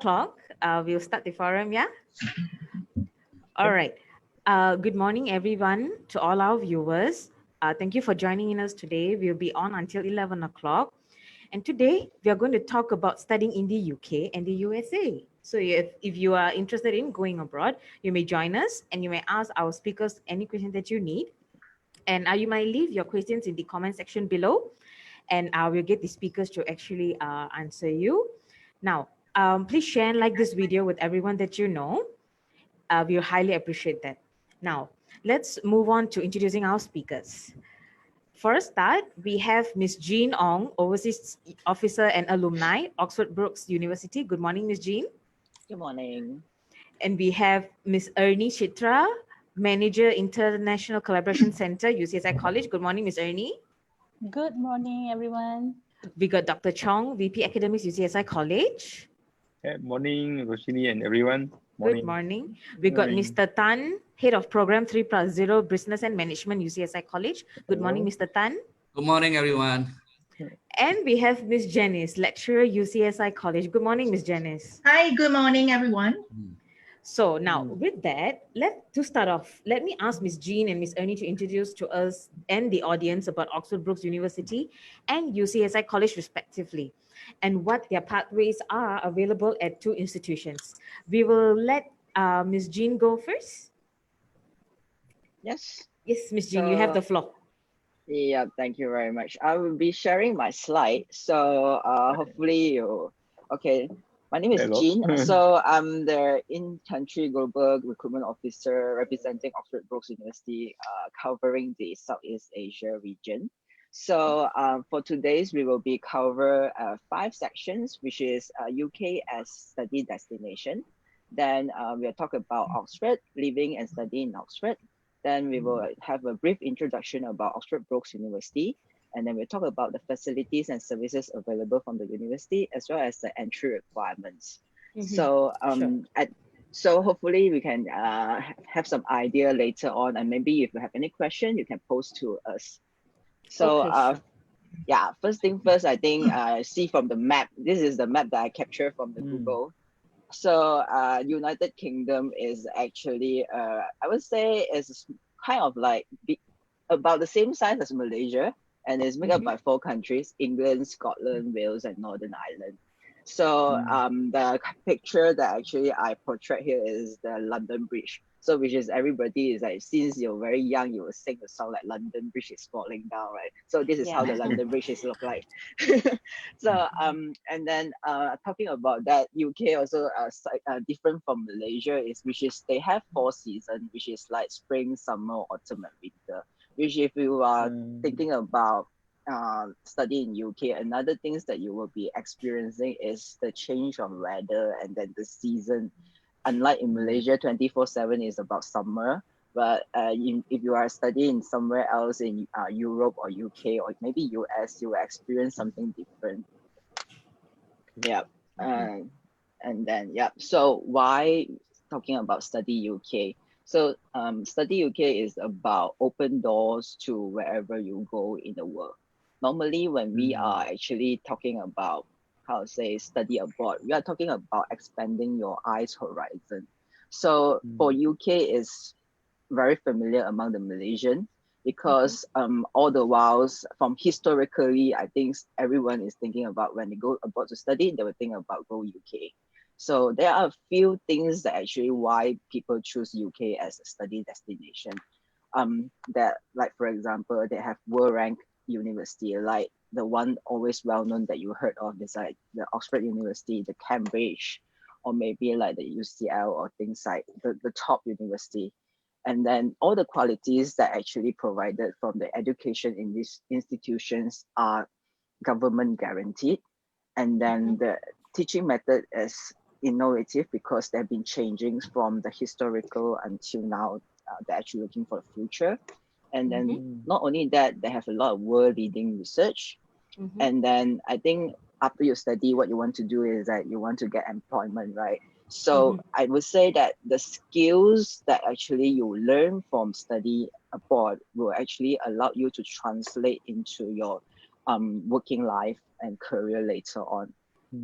o'clock. We'll start the forum, yeah? All right. Good morning, everyone, to all our viewers. Thank you for joining in us today. We'll be on until 11 o'clock. And today, we are going to talk about studying in the UK and the USA. So if you are interested in going abroad, you may join us and you may ask our speakers any questions that you need. And you might leave your questions in the comment section below, and we'll get the speakers to actually answer you. Now, please share and like this video with everyone that you know. We highly appreciate that. Now, let's move on to introducing our speakers. For a start, we have Ms. Jean Ong, Overseas Officer and Alumni, Oxford Brookes University. Good morning, Ms. Jean. Good morning. And we have Ms. Ernie Chitra, Manager, International Collaboration Center, UCSI College. Good morning, Ms. Ernie. Good morning, everyone. We got Dr. Chong, VP Academics, UCSI College. Good morning, Roshini and everyone. Morning. Good morning. We got Mr. Tan, Head of Program 3+0 Business and Management, UCSI College. Good morning, Mr. Tan. Good morning, everyone. And we have Ms. Janice, Lecturer, UCSI College. Good morning, Ms. Janice. Hi, good morning, everyone. So now with that, to start off, let me ask Ms. Jean and Ms. Ernie to introduce to us and the audience about Oxford Brookes University and UCSI College respectively, and what their pathways are available at two institutions. We will let Ms. Jean go first. Yes. Yes, Ms. Jean, you have the floor. Yeah, thank you very much. I will be sharing my slide. So hopefully okay. My name is Jean. So I'm the in-country global recruitment officer representing Oxford Brookes University, covering the Southeast Asia region. So for today's, we will be cover 5 sections, which is UK as study destination. Then we'll talk about Oxford, living and studying in Oxford. Then we will have a brief introduction about Oxford Brookes University. And then we'll talk about the facilities and services available from the university, as well as the entry requirements. So so hopefully we can have some idea later on, and maybe if you have any question, you can post to us. So yeah, first thing first, I think see from the map, this is the map that I captured from the Google. So United Kingdom is actually, I would say is kind of like about the same size as Malaysia, and it's made up by 4 countries: England, Scotland, Wales, and Northern Ireland. So the picture that actually I portray here is the London Bridge. So which is everybody is like, since you're very young, you will sing the song like London Bridge is falling down, right? So this is how the London Bridge is look like. So and then talking about that, UK also different from Malaysia which is they have 4 seasons, which is like spring, summer, autumn, and winter. Which if you are thinking about studying in UK, another things that you will be experiencing is the change of weather and then the season. Unlike in Malaysia, 24/7 is about summer, but if you are studying somewhere else in Europe or UK or maybe US, you will experience something different. Yeah, and then so why talking about study UK? So study UK is about open doors to wherever you go in the world. Normally when we are actually talking about study abroad, we are talking about expanding your eyes horizon. So for UK is very familiar among the Malaysian, because all the whiles from historically, I think everyone is thinking about when they go abroad to study, they will think about go UK. So there are a few things that actually why people choose UK as a study destination. That like for example, they have world rank university, like the one always well known that you heard of is like the Oxford University, the Cambridge, or maybe like the UCL or things like the top university. And then all the qualities that actually provided from the education in these institutions are government guaranteed. And then the teaching method is innovative because they've been changing from the historical until now. They're actually looking for the future. And then not only that, they have a lot of world leading research. And then I think after you study, what you want to do is that you want to get employment, right? So I would say that the skills that actually you learn from study abroad will actually allow you to translate into your working life and career later on.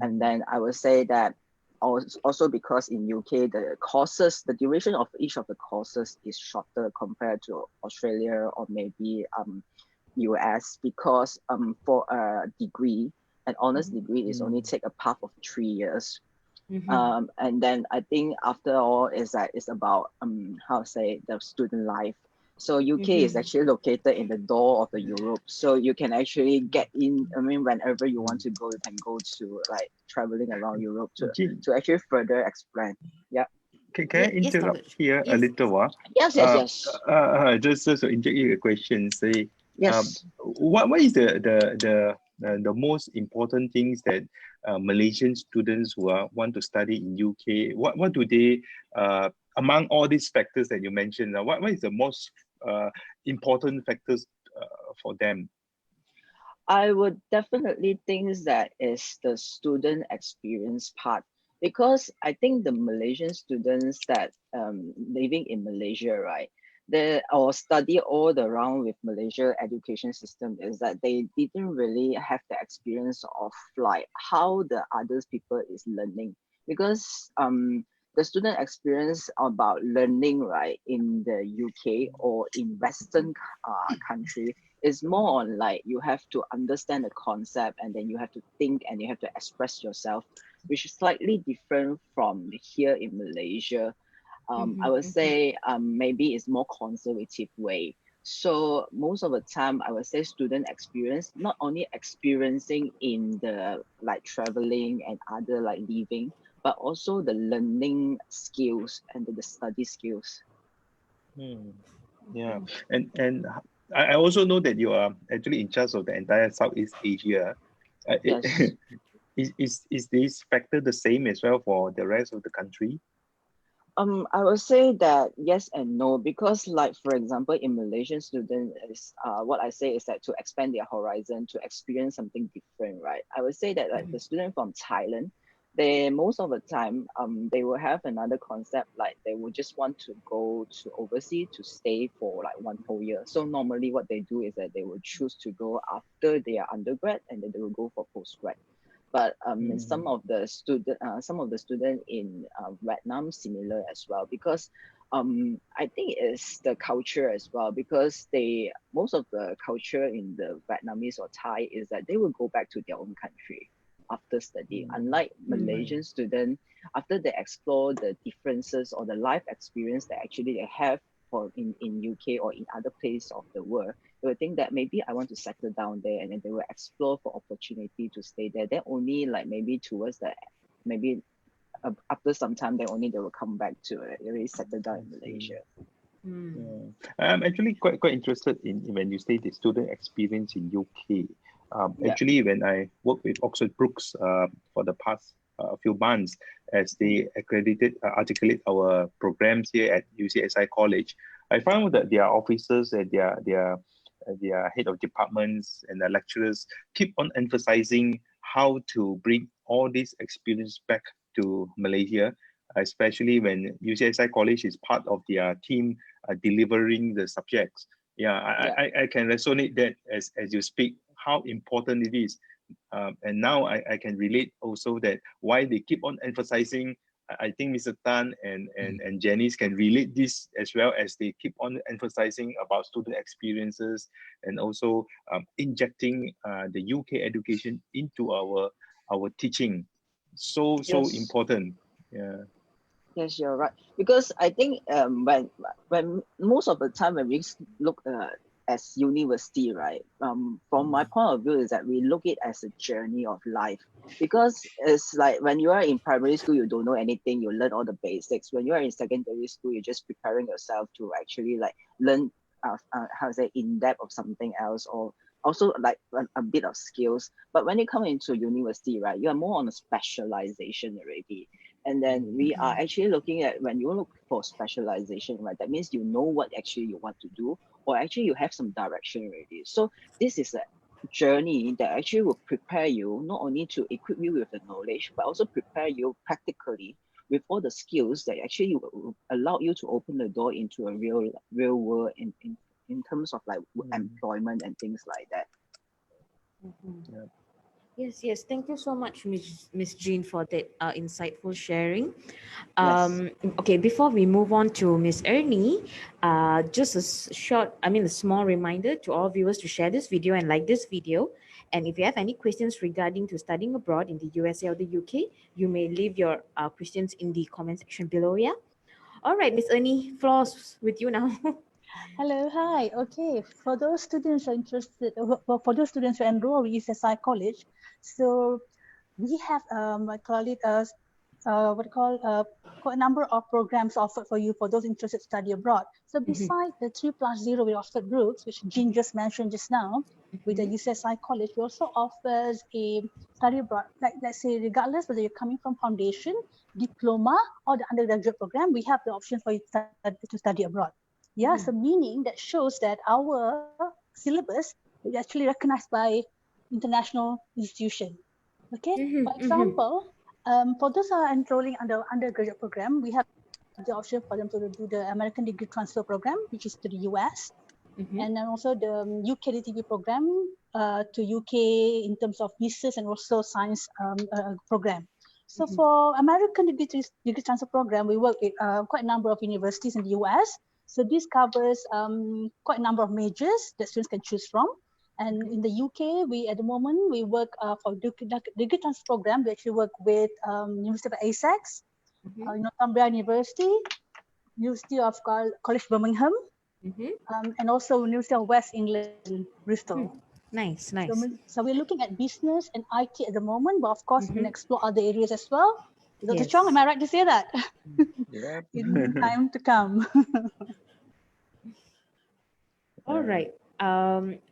And then I would say that also because in UK the courses, the duration of each of the courses is shorter compared to Australia or maybe US, because for a degree, an honors degree is only take a path of 3 years. And then I think after all is that it's about how to say, the student life. So UK is actually located in the door of the Europe, so you can actually get in. I mean, whenever you want to go, you can go to like traveling around Europe to actually further expand. Yeah. Can I interrupt here a little while? Yes. Just to inject you a question. Say, yes. What is the most important things that Malaysian students who want to study in UK, what do they among all these factors that you mentioned? What is the most important factors for them? I would definitely think that is the student experience part, because I think the Malaysian students that living in Malaysia, right, or study all around with Malaysia education system, is that they didn't really have the experience of like how the others people is learning, because the student experience about learning, right, in the UK or in Western country is more on like you have to understand the concept, and then you have to think and you have to express yourself, which is slightly different from here in Malaysia. I would say maybe it's more conservative way. So most of the time, I would say student experience, not only experiencing in the like traveling and other like living, but also the learning skills and the study skills. Yeah, and I also know that you are actually in charge of the entire Southeast Asia. Yes. Is this factor the same as well for the rest of the country? I would say that yes and no, because like for example, in Malaysian student is what I say is that to expand their horizon, to experience something different, right? I would say that like the student from Thailand, they most of the time they will have another concept, like they will just want to go to overseas to stay for like 1 whole year. So normally what they do is that they will choose to go after their undergrad, and then they will go for postgrad. But some of the student in Vietnam similar as well, because I think it's the culture as well, because they most of the culture in the Vietnamese or Thai is that they will go back to their own country after study. Unlike Malaysian student, after they explore the differences or the life experience that actually they have for in UK or in other places of the world, they will think that maybe I want to settle down there, and then they will explore for opportunity to stay there. Then only like maybe towards the maybe after some time, then only they will come back to really settle down in Malaysia. I'm actually quite interested in when you say the student experience in UK. Actually, when I worked with Oxford Brookes for the past few months, as they articulate our programs here at UCSI College, I found that their officers and their head of departments and the lecturers keep on emphasizing how to bring all this experience back to Malaysia, especially when UCSI College is part of their team delivering the subjects. I can resonate that as you speak, how important it is. And now I can relate also that why they keep on emphasizing. I think Mr. Tan and Janice can relate this as well, as they keep on emphasizing about student experiences and also injecting the UK education into our teaching. So important. Yeah. Yes, you're right. Because I think when most of the time when we look as university, right? From my point of view is that we look it as a journey of life. Because it's like when you are in primary school, you don't know anything, you learn all the basics. When you are in secondary school, you're just preparing yourself to actually like learn how to say in depth of something else, or also like a bit of skills. But when you come into university, right, you are more on a specialization already. And then we are actually looking at when you look for specialization, right? That means you know what actually you want to do, or actually you have some direction already. So this is a journey that actually will prepare you not only to equip you with the knowledge, but also prepare you practically with all the skills that actually will allow you to open the door into a real world in terms of like employment and things like that. Yeah. Yes, yes. Thank you so much, Miss Jean, for that insightful sharing. Yes. Okay, before we move on to Miss Ernie, just a small reminder to all viewers to share this video and like this video. And if you have any questions regarding to studying abroad in the USA or the UK, you may leave your questions in the comment section below. Yeah. All right, Miss Ernie, floor's with you now. Hello, hi. Okay, for those students who are interested, for those students who enroll with ESSI College, so we have I call it what I call quite a number of programs offered for you for those interested to study abroad. So Mhm, beside the 3+0 with Oxford Brookes, which Jean just mentioned just now, with the mhm, UCSI College, we also offers a study abroad. Like let's say, regardless whether you're coming from foundation, diploma, or the undergraduate program, we have the option for you to study abroad. Yeah, so mhm, meaning that shows that our syllabus is actually recognized by international institution. Okay, mhm, for mhm, example, for those who are enrolling under undergraduate program, we have the option for them to do the American Degree Transfer Program, which is to the US, and then mhm, also the UK DTV program to UK in terms of visas and also science program. So mhm. for American degree transfer program, we work with quite a number of universities in the US. So this covers quite a number of majors that students can choose from. And in the UK, we at the moment we work for degree transfer program. We actually work with University of Essex, Mhm, Northumbria University, University of College Birmingham, mhm. and also University of West England, Bristol. Hmm. Nice, So, nice. so we're looking at business and IT at the moment, but of course, we can Mhm. explore other areas as well. Dr. Chong, am Yes. I right to say that? Yeah. In time to come. All Yeah. right.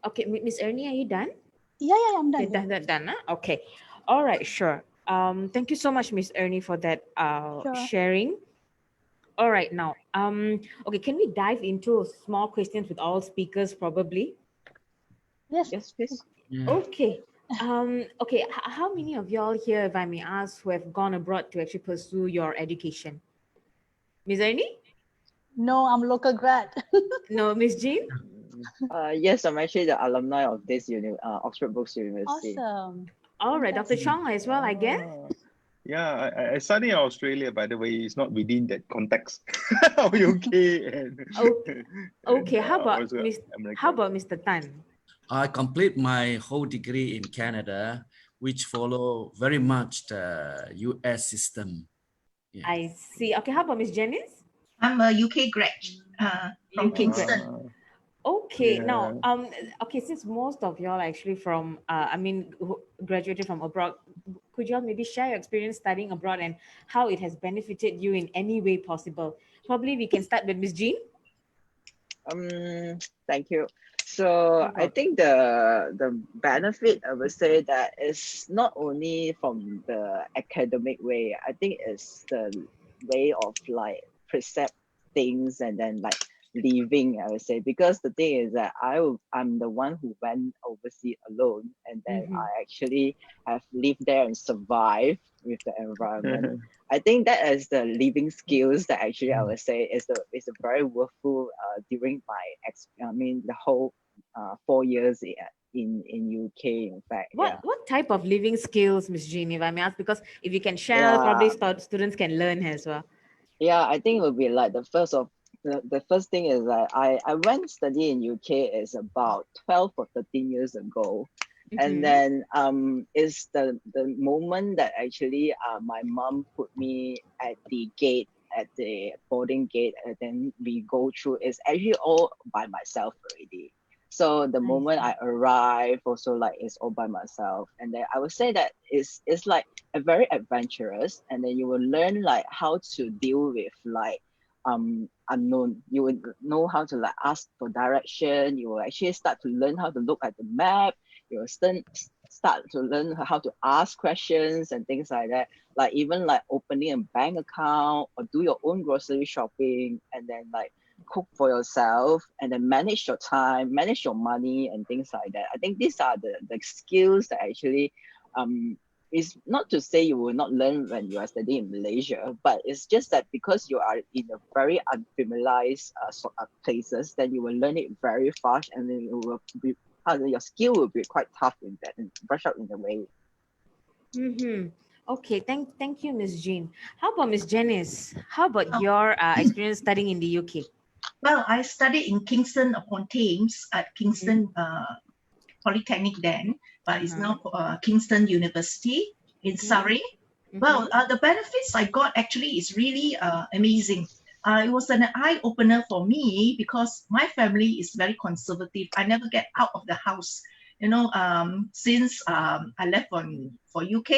Okay, Miss Ernie, are you done? Yeah, I'm Okay, done. Yeah. done. Huh? Okay. All right, sure. Thank you so much, Miss Ernie, for that Sure. sharing. All right, now, okay, can we dive into small questions with all speakers, probably? Yes. Yes, please. Yeah. Okay. Okay, how many of y'all here, if I may ask, who have gone abroad to actually pursue your education? Miss Ernie? No, I'm local grad. No, Miss Jean? Yes, I'm actually the alumni of this Oxford Brookes University. Awesome. All right, Dr. Fantastic. Chong as well, I guess. Ah, yeah, I study in Australia, by the way. It's not within that context of UK Okay, and okay. also How America. about Mr. Tan? I complete my whole degree in Canada, which follow very much the US system. Yeah. I see. Okay, how about Miss Janice? I'm a UK grad from UK grad. Kingston. Ah, Okay, now, yeah. okay, since most of y'all are actually from, who graduated from abroad, could y'all maybe share your experience studying abroad and how it has benefited you in any way possible? Probably we can start with Miss Jean. Um, Thank you. So You're I welcome. think the benefit I would say that is not only from the academic way. I think it's the way of like perceive things and then like living. I would say because the thing is that I'm the one who went overseas alone and then Mm-hmm. I actually have lived there and survived with the environment. I think that is the living skills that actually I would say is a very worthful during my the whole 4 years in UK in fact. Yeah. What type of living skills, Miss Jean, if I may ask? Because if you can share, probably Yeah. students can learn as well. Yeah, I think it would be like the first thing is that I went study in UK is about 12 or 13 years ago. And Mm-hmm. then is the moment that actually my mom put me at the gate at the boarding gate and then we go through is actually all by myself already. So the I moment see. I arrive also like it's all by myself. And then I would say that it's like a very adventurous and then you will learn like how to deal with like unknown. You will know how to like ask for direction. You will actually start to learn how to look at the map. You will start to learn how to ask questions and things like that, like even like opening a bank account or do your own grocery shopping and then like cook for yourself and then manage your time, manage your money and things like that. I think these are the skills that actually is not to say you will not learn when you are studying in Malaysia, but it's just that because you are in a very unfamiliarized places, then you will learn it very fast, and then it will be your skill will be quite tough in that and brush up in a way. Okay, thank you, Miss Jean. How about Miss Janice? How about Oh, your experience studying in the UK? well, I studied in Kingston upon Thames at Kingston Polytechnic then, but it's now Kingston University in Surrey. Well, the benefits I got actually is really amazing. It was an eye opener for me because my family is very conservative. I never get out of the house. Since I left for UK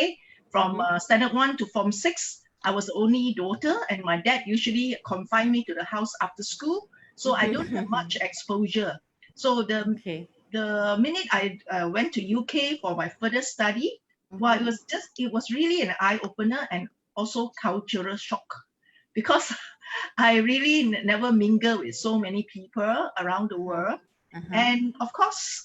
from standard 1 to form 6, I was the only daughter, and my dad usually confined me to the house after school, so I don't have much exposure. So the minute I went to UK for my further study, well, it was really an eye opener and also cultural shock because I really never mingle with so many people around the world. And of course,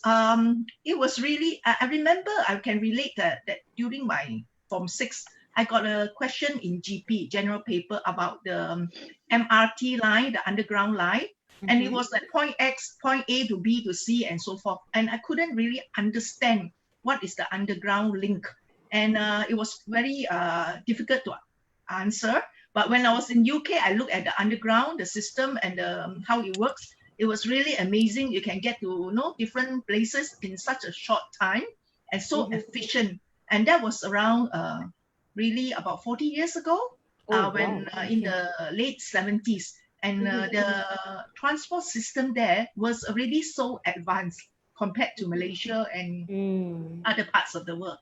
it was really, I remember I can relate that during my Form 6, I got a question in GP, general paper, about the MRT line, the underground line. And it was like point X, point A to B to C and so forth. And I couldn't really understand what is the underground link. And it was very difficult to answer. But when I was in UK, I looked at the underground, the system and how it works. It was really amazing. You can get to know different places in such a short time and so efficient. And that was around really about 40 years ago, in the late 70s. And the transport system there was already so advanced compared to Malaysia and other parts of the world.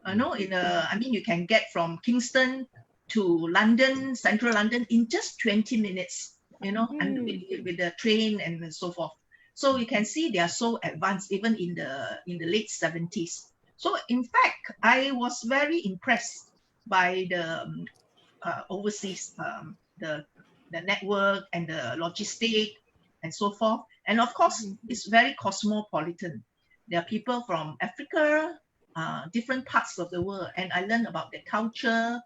You can get from Kingston to London, central London, in just 20 minutes, and with the train and so forth. So you can see they are so advanced even in the late 70s. So in fact, I was very impressed by the overseas, the network and the logistic and so forth. And of course, it's very cosmopolitan. There are people from Africa, different parts of the world, and I learned about their culture,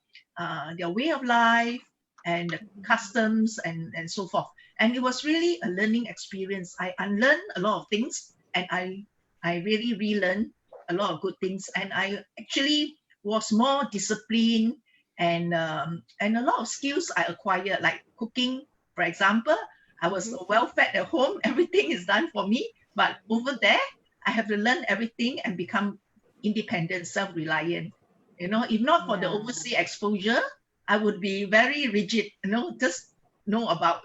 their way of life, and the customs and so forth. And it was really a learning experience. I unlearned a lot of things, and I really relearned a lot of good things. And I actually was more disciplined, and a lot of skills I acquired, like cooking, for example. I was well fed at home. Everything is done for me. But over there, I have to learn everything and become independent, self-reliant. If not for the overseas exposure, I would be very rigid. Just know about,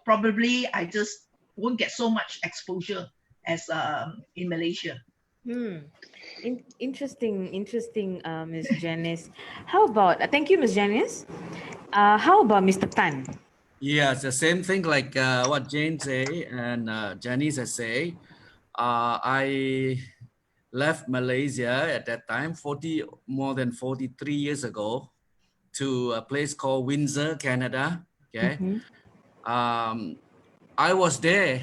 probably I just won't get so much exposure as in Malaysia. Interesting, Ms. Janice. How about, thank you, Ms. Janice. How about Mr. Tan? Yeah, it's the same thing like what Jane say and Janice say. I left Malaysia at that time, more than 43 years ago, to a place called Windsor, Canada. Okay. I was there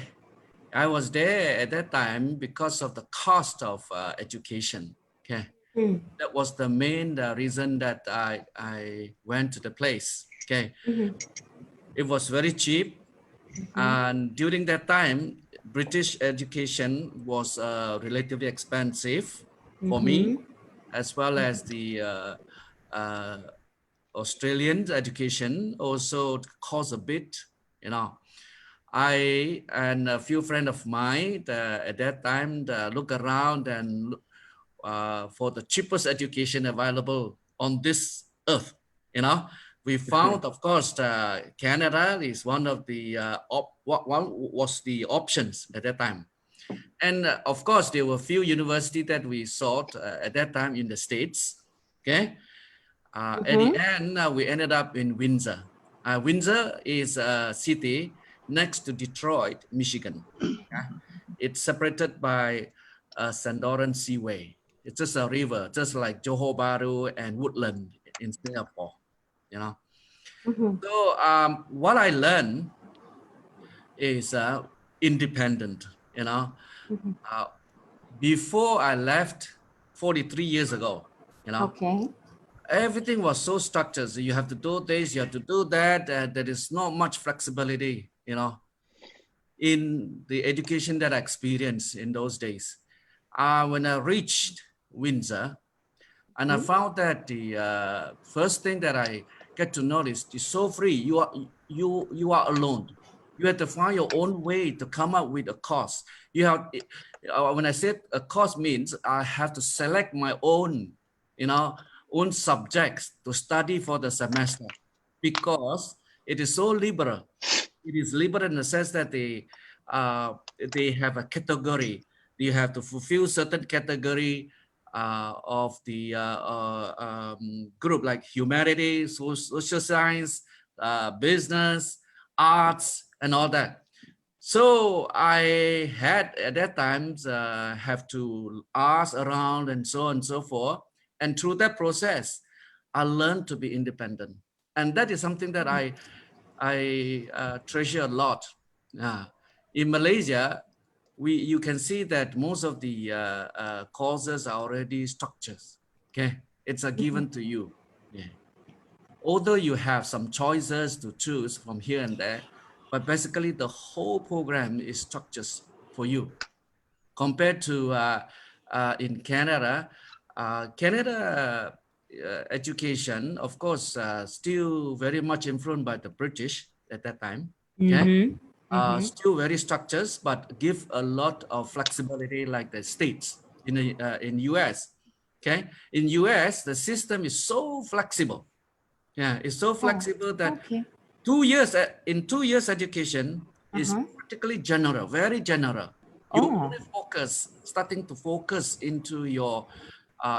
at that time because of the cost of education. Okay. That was the main reason that I went to the place. Okay. It was very cheap. And during that time, British education was relatively expensive for me, as well as the Australian education also cost a bit, I and a few friends of mine at that time look around and for the cheapest education available on this earth, we found, of course, Canada is one of the one was the options at that time. And of course, there were few universities that we sought at that time in the States. Okay. At the end, we ended up in Windsor. Windsor is a city next to Detroit, Michigan. It's separated by Sandoran Seaway. It's just a river, just like Johor Bahru and Woodland in Singapore. So what I learned is independent. Before I left 43 years ago, everything was so structured. So you have to do this, you have to do that. There is not much flexibility, in the education that I experienced in those days. When I reached Windsor, And I found that the first thing that I get to notice is so free. You are alone. You have to find your own way to come up with a course. You have, when I said a course means I have to select my own, own subjects to study for the semester, because it is so liberal. It is liberal in the sense that they have a category. You have to fulfill certain category of the group, like humanities, social science, business, arts, and all that. So I had at that time have to ask around and so on and so forth. And through that process, I learned to be independent. And that is something that I treasure a lot. In Malaysia, you can see that most of the courses are already structured. Okay, it's a given to you. Yeah. Although you have some choices to choose from here and there, but basically the whole program is structured for you. Compared to in Canada, Canada education, of course, still very much influenced by the British at that time. Okay, still very structured, but give a lot of flexibility, like the states in US. Okay, in US, the system is so flexible. Yeah, it's so flexible that 2 years in 2 years education is practically general, very general. You only starting to focus into your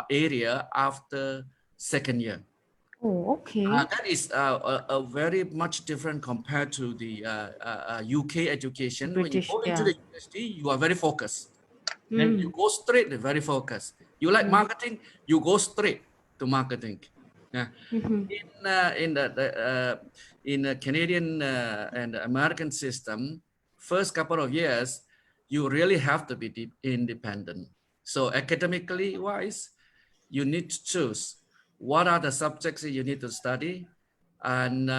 area after second year. Oh, okay. That is a very much different compared to the UK education. British, when you go into the university, you are very focused. Then you go straight, very focused. You like marketing, you go straight to marketing. Yeah. In the Canadian and American system, first couple of years, you really have to be independent. So academically wise, you need to choose what are the subjects that you need to study, and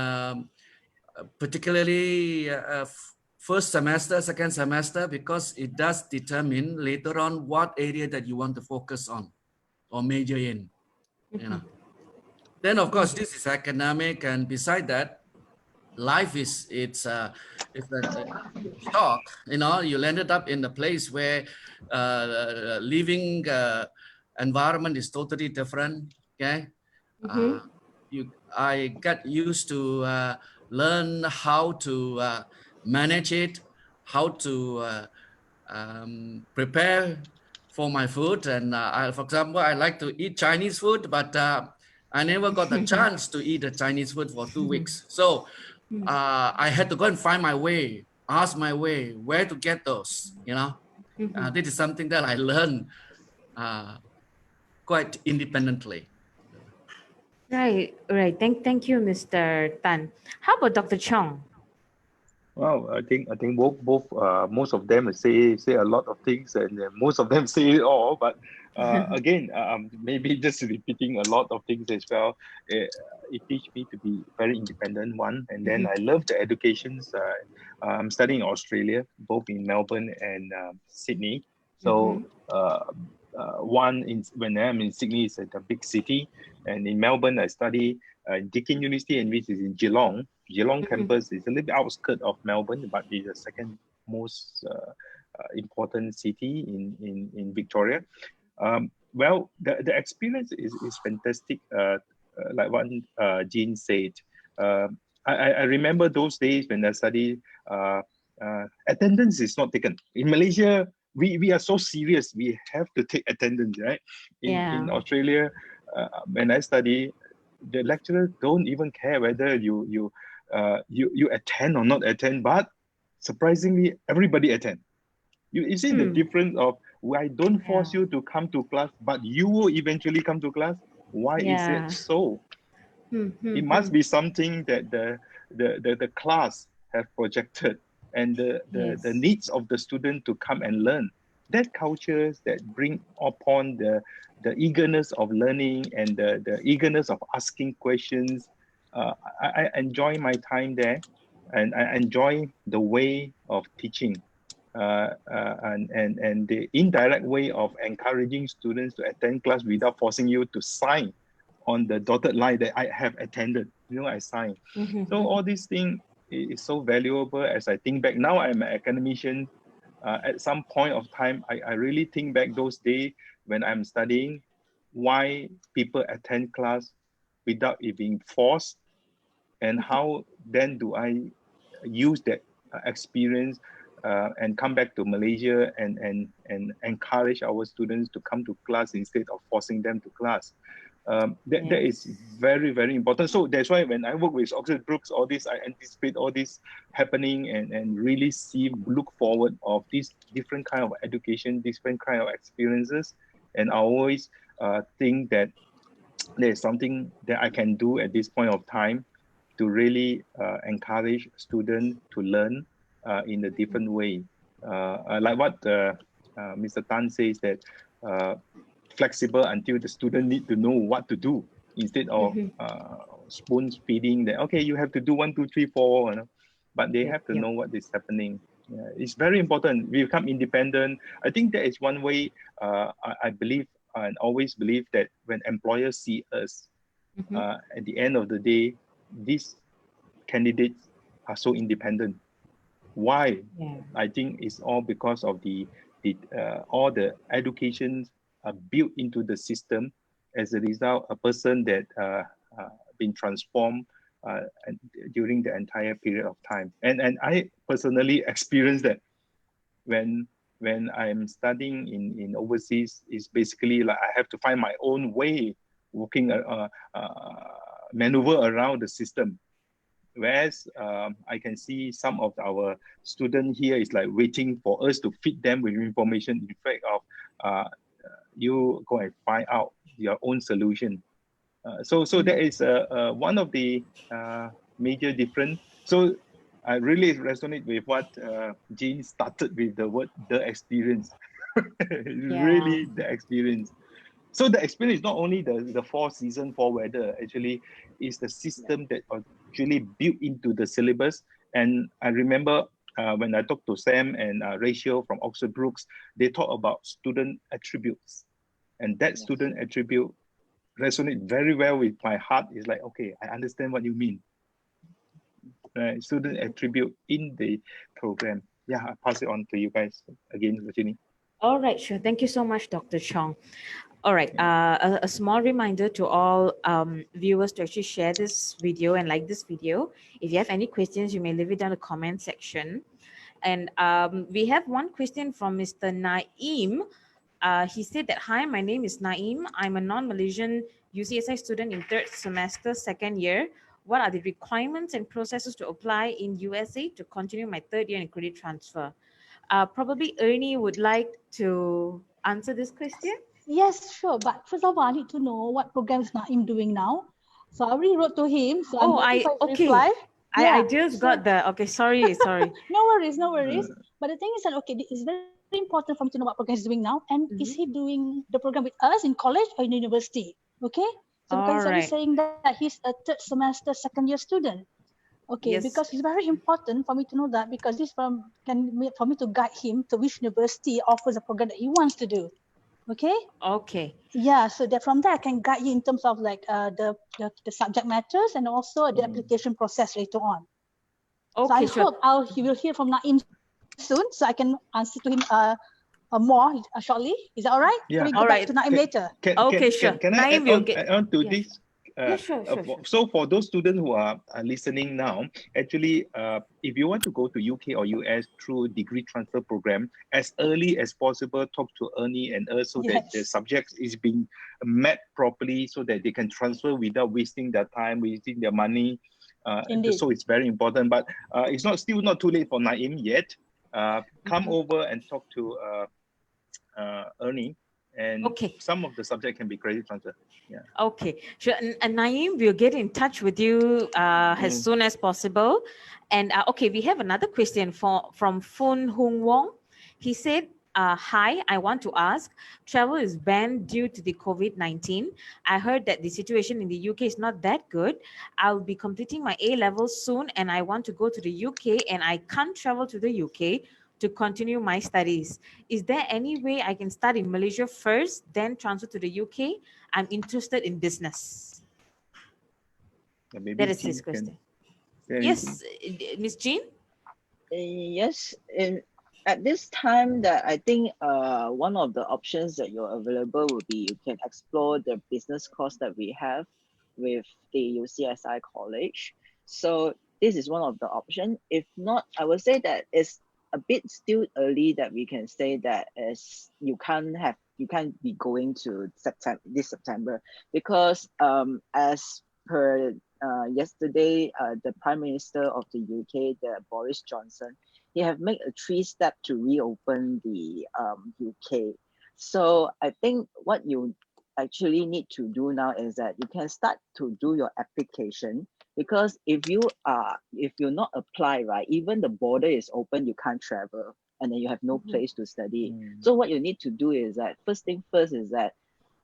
particularly first semester, second semester, because it does determine later on what area that you want to focus on or major in. Then of course this is academic, and beside that, life it's a shock. You landed up in a place where living environment is totally different. Okay, I got used to learn how to manage it, how to prepare for my food. And for example, I like to eat Chinese food, but I never got the chance to eat the Chinese food for 2 weeks. So I had to go and find my way, ask my way, where to get those, this is something that I learned quite independently. Right. Thank you, Mr. Tan. How about Dr. Chong? Well, I think both most of them say a lot of things, and most of them say it all. But again, maybe just repeating a lot of things as well. It teach me to be very independent, one, and then I love the educations. I'm studying in Australia, both in Melbourne and Sydney. So when I'm in Sydney, it's a big city, and in Melbourne I study Deakin University, and which is in Geelong. Geelong campus is a little bit outskirts of Melbourne, but is the second most important city in Victoria. Well, the experience is fantastic. Like what Jean said, I remember those days when I studied. Attendance is not taken in Malaysia. We are so serious. We have to take attendance, right? In Australia, when I study, the lecturers don't even care whether you attend or not attend, but surprisingly, everybody attend. You see the difference of why I don't force you to come to class, but you will eventually come to class. Why is it so? It must be something that the class have projected, and the needs of the student to come and learn. That cultures that bring upon the eagerness of learning and the eagerness of asking questions. I enjoy my time there, and I enjoy the way of teaching. and the indirect way of encouraging students to attend class without forcing you to sign on the dotted line that I have attended. I sign. So all these things is so valuable as I think back. Now I'm an academician. At some point of time, I really think back those days when I'm studying, why people attend class without it being forced, and how then do I use that experience and come back to Malaysia and encourage our students to come to class instead of forcing them to class. That is very, very important. So that's why when I work with Oxford Brookes, all this, I anticipate all this happening and really look forward of this different kind of education, different kind of experiences. And I always think that there's something that I can do at this point of time to really encourage students to learn in a different way. Like what Mr. Tan says, that flexible until the student need to know what to do instead of spoon feeding that, okay, you have to do 1, 2, 3, 4, but they have to know what is happening. It's very important. We become independent. I think that is one way I believe and always believe that when employers see us, at the end of the day, these candidates are so independent. Why? I think it's all because of all the education built into the system. As a result, a person that been transformed during the entire period of time. And I personally experienced that when I'm studying in overseas. Is basically like I have to find my own way, working maneuver around the system. Whereas I can see some of our students here is like waiting for us to feed them with information. In fact, of you go and find out your own solution. So that is one of the major difference. So I really resonate with what Jean started with, the word "the experience." Really, the experience. So the experience is not only the 4 weather. Actually, is the system that actually built into the syllabus. And I remember when I talked to Sam and Rachel from Oxford Brookes, they talk about student attributes, and that student attribute resonate very well with my heart. Is like, okay, I understand what you mean. Student attribute in the program. Yeah, I pass it on to you guys again, Virginie. All right, sure. Thank you so much, Dr. Chong. All right, a small reminder to all viewers to actually share this video and like this video. If you have any questions, you may leave it down in the comment section. And we have one question from Mr. Naeem. He said that, hi, my name is Naeem. I'm a non-Malaysian UCSI student in 3rd semester, 2nd year. What are the requirements and processes to apply in USA to continue my 3rd year in credit transfer? Probably Ernie would like to answer this question. Yes, sure. But first of all, I need to know what program is Naeem doing now. So I already wrote to him. So I'm waiting for his reply. I just got the, okay, sorry. No worries. But the thing is that, okay, it's very important for me to know what program he's doing now. And is he doing the program with us in college or in university? Okay. So because he's saying that he's a 3rd semester, 2nd year student. Okay, because it's very important for me to know that, because this for me to guide him to which university offers a program that he wants to do. Okay. Okay. Yeah, so that from there I can guide you in terms of like the subject matters and also the application process later on. Okay, so I hope you will hear from Naeem soon, so I can answer to him more shortly. Is that all right? Yeah. Can we go back to Naeem later? Sure. Can I add on to this? Sure. So for those students who are listening now, actually, if you want to go to UK or US through degree transfer program, as early as possible, talk to Ernie and us so that the subject is being met properly, so that they can transfer without wasting their time, wasting their money. So it's very important. But it's still not too late for Naeem yet. Come over and talk to Ernie. And some of the subject can be credit transfer. Yeah. Okay, sure. And Naeem, we'll get in touch with you as soon as possible. And okay, we have another question from Fun Hung Wong. He said, hi, I want to ask, travel is banned due to the COVID-19. I heard that the situation in the UK is not that good. I'll be completing my A-levels soon and I want to go to the UK and I can't travel to the UK to continue my studies. Is there any way I can start in Malaysia first, then transfer to the UK? I'm interested in business. Maybe That is Jean his question. can- Yes, Miss Jean? Yes, at this time that I think one of the options that you're available would be you can explore the business course that we have with the UCSI College. So this is one of the options. If not, I would say that it's a bit still early that we can say that as you can't be going to this September, because as per yesterday, the Prime Minister of the UK, Boris Johnson, he have made a 3-step to reopen the UK. So I think what you actually need to do now is that you can start to do your application, because if you're not apply, right, even the border is open, you can't travel, and then you have no place to study. So what you need to do is that first thing first is that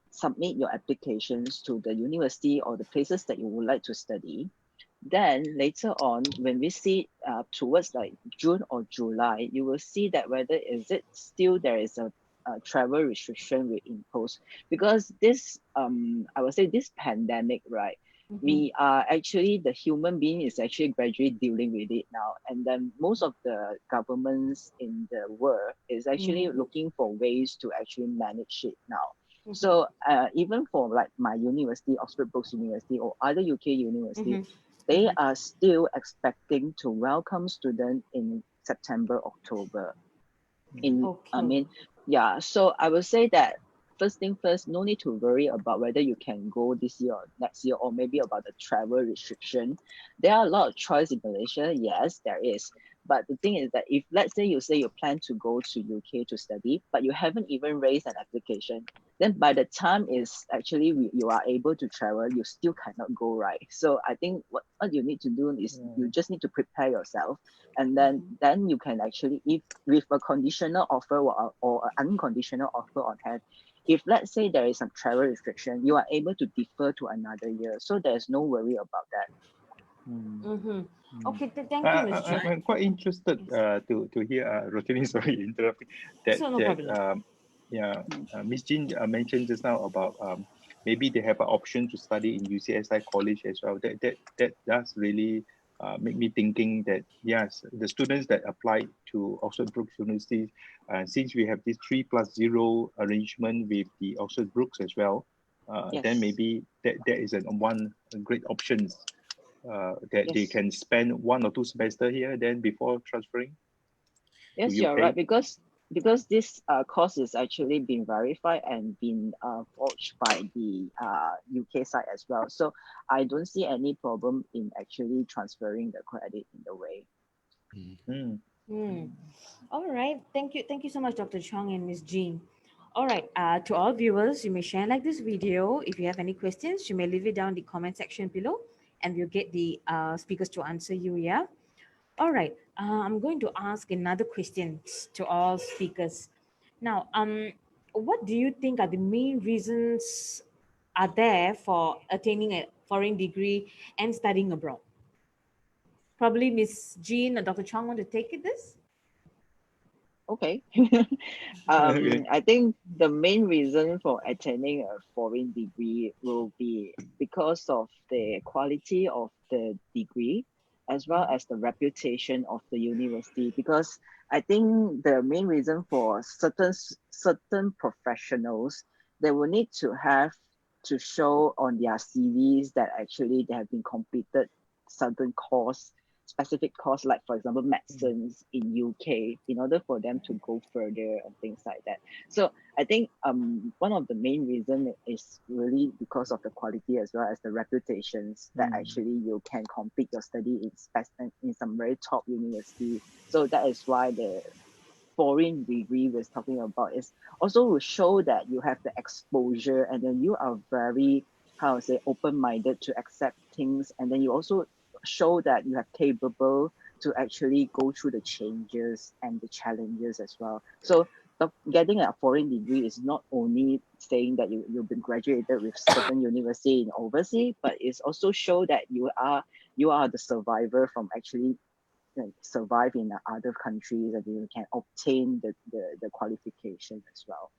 submit your applications to the university or the places that you would like to study. Then later on, when we see towards like June or July, you will see that whether is it still there is a travel restriction we impose, because this I would say this pandemic, right? We are actually, the human being is actually gradually dealing with it now, and then most of the governments in the world is actually looking for ways to actually manage it now. So even for like my university, Oxford Brookes University, or other UK university, they are still expecting to welcome students in September, October. I mean, yeah. So I would say that first thing first, no need to worry about whether you can go this year or next year, or maybe about the travel restriction. There are a lot of choice in Malaysia. Yes, there is. But the thing is that if let's say you plan to go to UK to study, but you haven't even raised an application, then by the time is actually you are able to travel, you still cannot go, right? So I think what you need to do is you just need to prepare yourself, and then you can actually, if with a conditional offer or an unconditional offer on hand, if let's say there is some travel restriction, you are able to defer to another year. So there's no worry about that. Okay, thank you, Ms. Jean. I'm quite interested to hear Rosalie, sorry interrupting, No problem. Miss Jean mentioned just now about maybe they have an option to study in UCSI College as well. That does really make me thinking that yes, the students that apply to Oxford Brookes University, since we have this 3+0 arrangement with the Oxford Brookes as well, then maybe that is one great option. That they can spend 1 or 2 semesters here, then before transferring. Yes, you're right, because this course is actually been verified and been forged by the UK side as well. So I don't see any problem in actually transferring the credit in the way. All right, thank you so much, Dr. Chong and Ms. Jean. All right, to all viewers, you may share like this video. If you have any questions, you may leave it down in the comment section below, and we'll get the speakers to answer you. Yeah. All right. I'm going to ask another question to all speakers. Now, what do you think are the main reasons are there for attaining a foreign degree and studying abroad? Probably Miss Jean or Dr. Chong want to take it this? Okay. I think the main reason for attaining a foreign degree will be because of the quality of the degree, as well as the reputation of the university. Because I think the main reason for certain professionals, they will need to have to show on their CVs that actually they have been completed certain specific course, like for example medicines in UK, in order for them to go further and things like that. So I think one of the main reason is really because of the quality as well as the reputations that actually you can complete your study in some very top university. So that is why the foreign degree we're talking about is also will show that you have the exposure, and then you are very, how to say, open-minded to accept things, and then you also show that you are capable to actually go through the changes and the challenges as well. So getting a foreign degree is not only saying that you've been graduated with certain university in overseas, but it's also show that you are the survivor from actually survive in other countries, and you can obtain the qualification as well.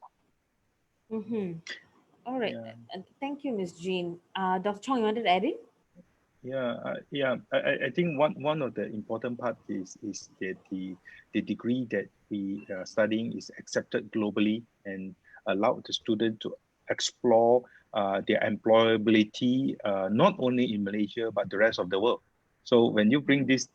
All right. Yeah. Thank you, Ms. Jean. Dr. Chong, you wanted to add in? I think one of the important part is that the degree that we are studying is accepted globally and allow the student to explore their employability not only in Malaysia but the rest of the world. So when you bring this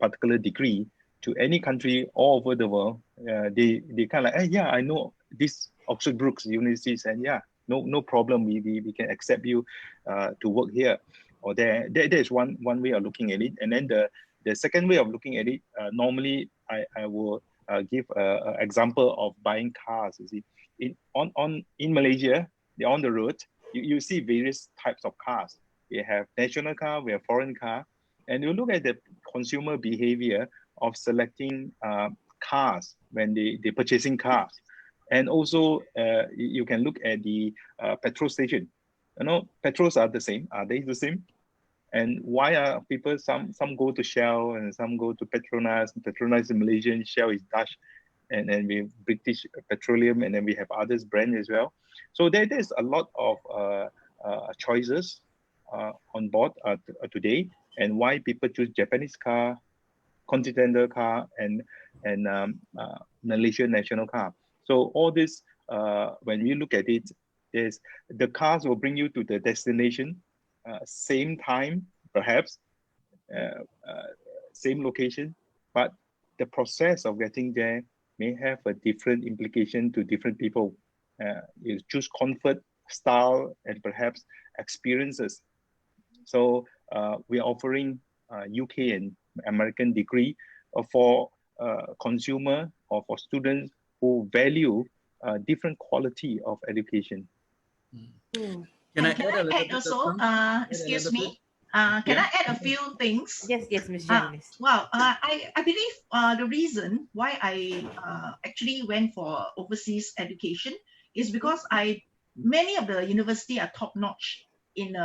particular degree to any country all over the world, they kind of like, hey, yeah, I know this Oxford Brookes University, and yeah, no problem, we can accept you to work here or there. That is one way of looking at it. And then the second way of looking at it, normally I will give an example of buying cars. You see, in Malaysia, they're on the road. You see various types of cars. We have national car, we have foreign car, and you look at the consumer behavior of selecting cars when they purchasing cars. And also you can look at the petrol station. You know, petrols are the same. Are they the same? And why are people, some go to Shell and some go to Petronas? Petronas is Malaysian, Shell is Dutch, and then we have British Petroleum, and then we have others brand as well. So there's a lot of choices on board today, and why people choose Japanese car, Continental car, and Malaysian national car. So all this, when we look at it, is the cars will bring you to the destination, same time, perhaps, same location, but the process of getting there may have a different implication to different people. You choose comfort, style, and perhaps experiences. So we're offering UK and American degree for consumer or for students who value different quality of education. Can I add also? Excuse me. Can I add a few things? Yes, Ms. Janice. Well, I believe the reason why I actually went for overseas education is because many of the university are top notch in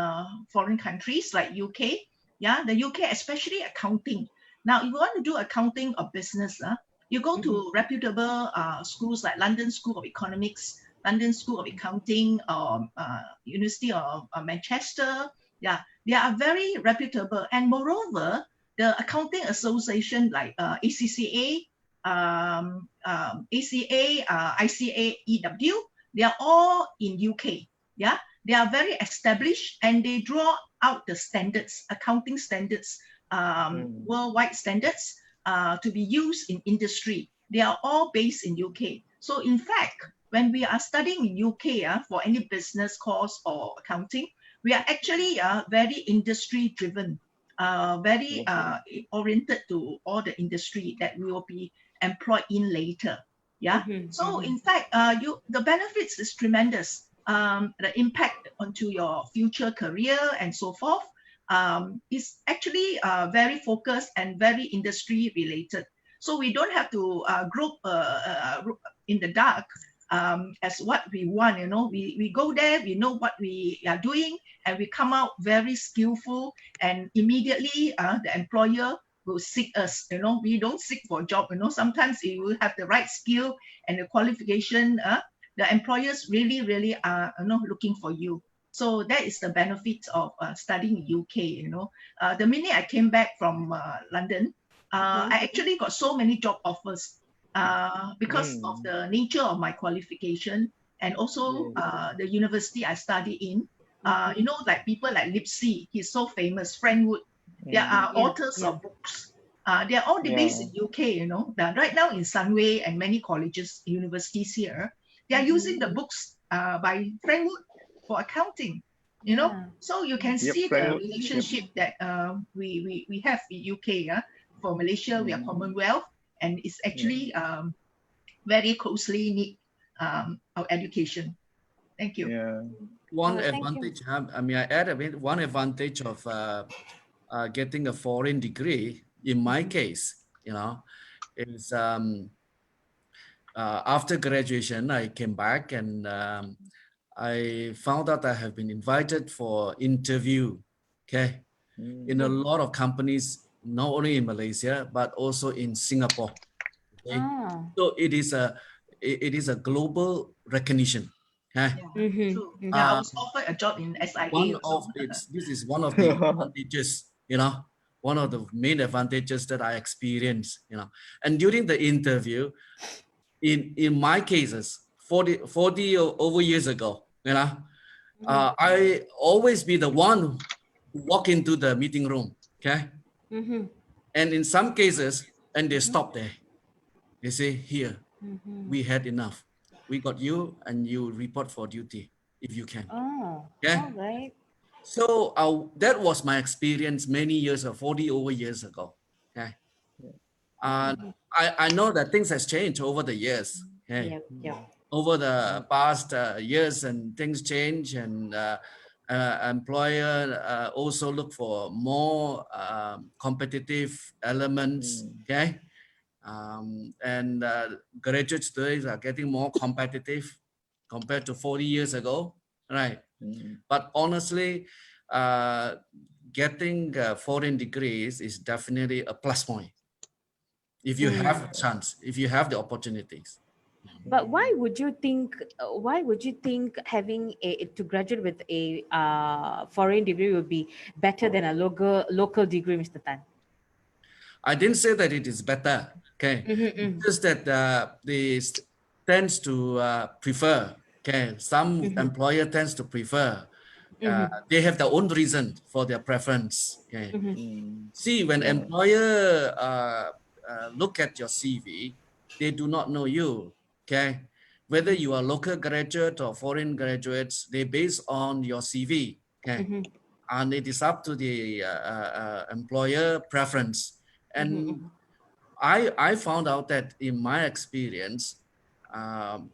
foreign countries like UK. Yeah, the UK, especially accounting. Now, if you want to do accounting or business, you go to reputable schools like London School of Economics, London School of Accounting, University of Manchester. Yeah, they are very reputable. And moreover, the accounting association like ACCA, ACA, ICA, EW, they are all in UK. Yeah, they are very established and they draw out the standards, accounting standards, worldwide standards to be used in industry. They are all based in UK. So in fact, when we are studying in UK for any business course or accounting, we are actually very industry driven, very oriented to all the industry that we will be employed in later. Yeah. So in fact, the benefits is tremendous. The impact onto your future career and so forth is actually very focused and very industry related. So we don't have to grope in the dark as what we want. You know, we go there, we know what we are doing, and we come out very skillful, and immediately the employer will seek us. You know, we don't seek for a job. You know, sometimes you will have the right skill and the qualification. The employers really are looking for you. So that is the benefit of studying in UK. You know, the minute I came back from London, I actually got so many job offers because of the nature of my qualification and also the university I studied in. You know, like people like Lipsy, he's so famous. Frank Wood, they are authors of books. They are all based in UK. You know, right now in Sunway and many colleges, universities here, they are using the books by Frank Wood for accounting. You know, so you can see the relationship that we have in UK. For Malaysia, we are Commonwealth, and it's actually very closely knit our education. Thank you. One advantage, I mean, I add one advantage of getting a foreign degree, in my case, you know, is after graduation, I came back and I found out I have been invited for interview, okay, in a lot of companies not only in Malaysia, but also in Singapore. Okay? Ah. So it is a global recognition. Okay? Yeah, true. Yeah, I was offered a job in SIA also. This is one of the advantages, one of the main advantages that I experienced, and during the interview, in my cases, 40 over years ago, I always be the one who walk into the meeting room. Okay. And in some cases, and they stop there. They say, here, we had enough. We got you and you report for duty if you can. Oh, Okay. all right. So that was my experience many years ago, 40 over years ago. Okay. I know that things has changed over the years. Okay. Yep. Over the past years, and things change, and employer also look for more competitive elements. Okay. And graduates today are getting more competitive compared to 40 years ago, right? But honestly, getting foreign degrees is definitely a plus point if you have a chance, if you have the opportunities. But why would you think? Having to graduate with a foreign degree would be better than a local degree, Mr. Tan? I didn't say that it is better. Okay, just that they tends to prefer. Okay, some employer tends to prefer. They have their own reason for their preference. Okay, see, when employer look at your CV, they do not know you. Okay, whether you are local graduate or foreign graduates, they base on your CV. Okay, and it is up to the employer preference. And I found out that in my experience,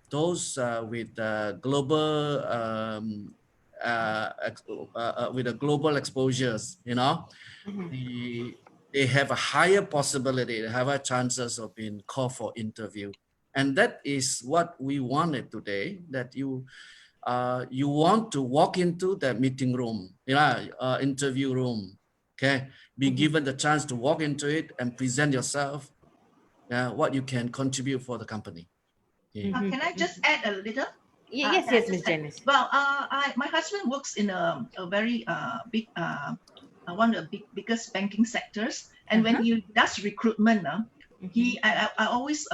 those with global with the global exposures, they have a higher possibility, they have a chances of being called for interview. And that is what we wanted today, that you want to walk into the meeting room, interview room, okay? Be given the chance to walk into it and present yourself, what you can contribute for the company. Can I just add a little? Yes, Ms. Janice. Well, my husband works in a very big, one of the biggest banking sectors. And when he does recruitment, I always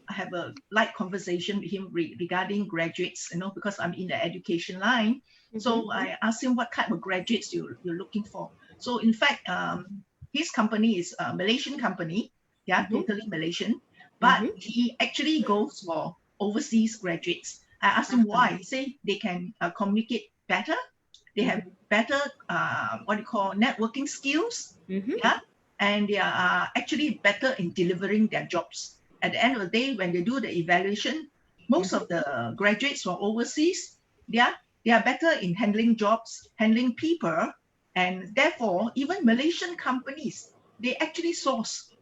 have a light conversation with him regarding graduates, because I'm in the education line. So I asked him what type of graduates you're looking for. So in fact, his company is a Malaysian company, totally Malaysian, but he actually goes for overseas graduates. I asked him why. He said they can communicate better. They have better, networking skills. And they are actually better in delivering their jobs. At the end of the day, when they do the evaluation, most of the graduates from overseas, they are better in handling jobs, handling people, and therefore, even Malaysian companies, they actually source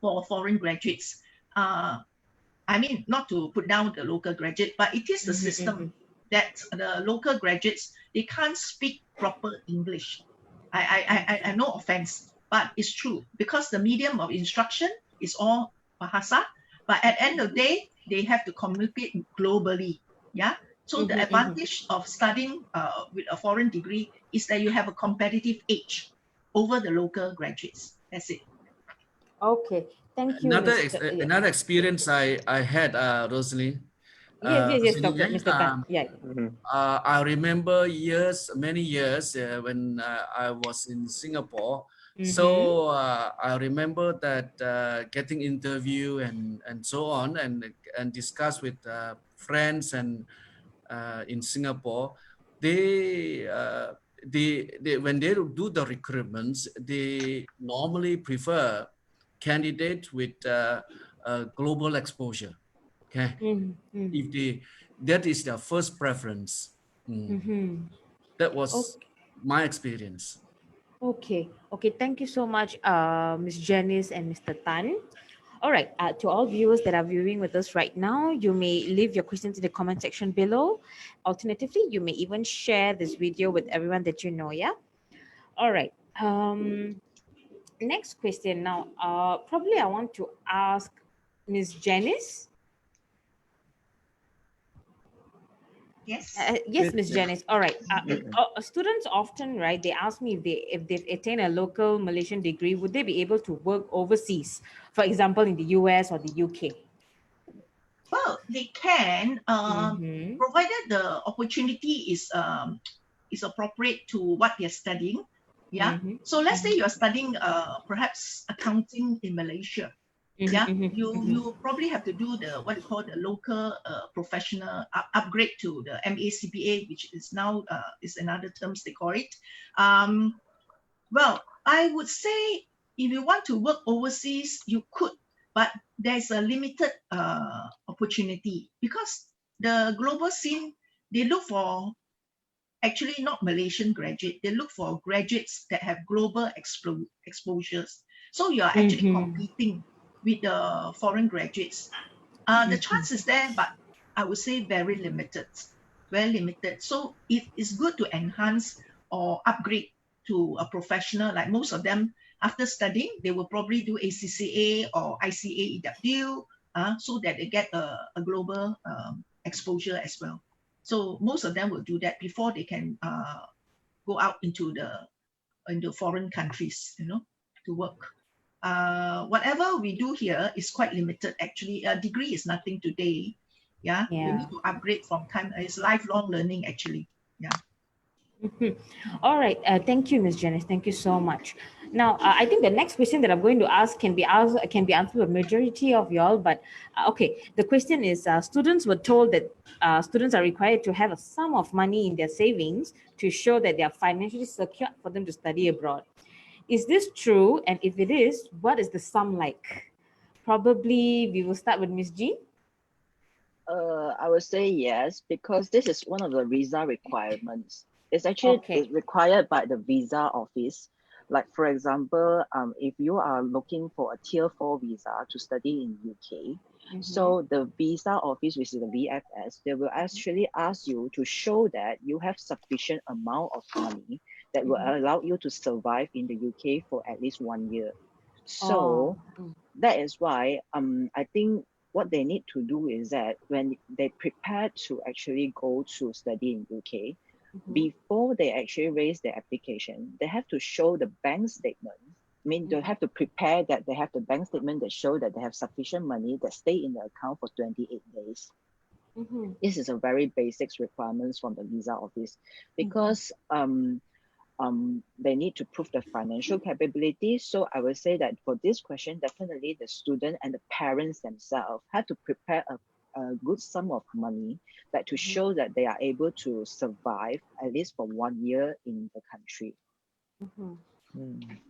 for foreign graduates. I mean, not to put down the local graduate, but it is the system that the local graduates, they can't speak proper English. I no offense, but it's true, because the medium of instruction is all Bahasa, but at the end of the day, they have to communicate globally. So the advantage of studying with a foreign degree is that you have a competitive edge over the local graduates. That's it. Okay, thank you. Another experience I had, Rosalie. Yes, Dr. Mr. Tan. I remember many years when I was in Singapore. So I remember that getting interview and so on, and discuss with friends and in Singapore, they when they do the recruitments, they normally prefer candidates with global exposure. Okay, that is their first preference. That was my experience. Okay, thank you so much, Ms. Janice and Mr. Tan. All right, to all viewers that are viewing with us right now, you may leave your questions in the comment section below. Alternatively, you may even share this video with everyone that you know, All right. Next question now. Probably I want to ask Ms. Janice. Yes. Yes, Ms. Janice. All right. Students often, right, they ask me if they've attained a local Malaysian degree, would they be able to work overseas? For example, in the US or the UK? Well, they can, provided the opportunity is appropriate to what they're studying. Yeah. So let's say you're studying perhaps accounting in Malaysia. Yeah, you probably have to do the what you call the local professional upgrade to the MACPA, which is now is another terms they call it. Well, I would say if you want to work overseas, you could, but there's a limited opportunity because the global scene, they look for actually not Malaysian graduate, they look for graduates that have global exposures. So you're actually competing with the foreign graduates. The chance is there, but I would say very limited, very limited. So it is good to enhance or upgrade to a professional. Like most of them, after studying, they will probably do ACCA or ICAEW, so that they get a global exposure as well. So most of them will do that before they can go out into foreign countries, to work. Whatever we do here is quite limited. Actually, a degree is nothing today. Yeah, you need to upgrade from time. It's lifelong learning actually. Yeah. All right. Thank you, Ms. Janice. Thank you so much. Now, I think the next question that I'm going to ask can be answered by majority of y'all. But okay, the question is: students were told that students are required to have a sum of money in their savings to show that they are financially secure for them to study abroad. Is this true? And if it is, what is the sum like? Probably we will start with Ms. G. I would say yes, because this is one of the visa requirements. It's actually it's required by the visa office. Like for example, if you are looking for a tier 4 visa to study in UK, so the visa office, which is the VFS, they will actually ask you to show that you have sufficient amount of money that will allow you to survive in the UK for at least 1 year. So that is why I think what they need to do is that when they prepare to actually go to study in UK, before they actually raise their application, they have to show the bank statement. I mean, they have to prepare that they have the bank statement that show that they have sufficient money that stay in the account for 28 days. This is a very basic requirements from the visa office because they need to prove the financial capability. So I would say that for this question, definitely the student and the parents themselves have to prepare a good sum of money that to show that they are able to survive at least for 1 year in the country.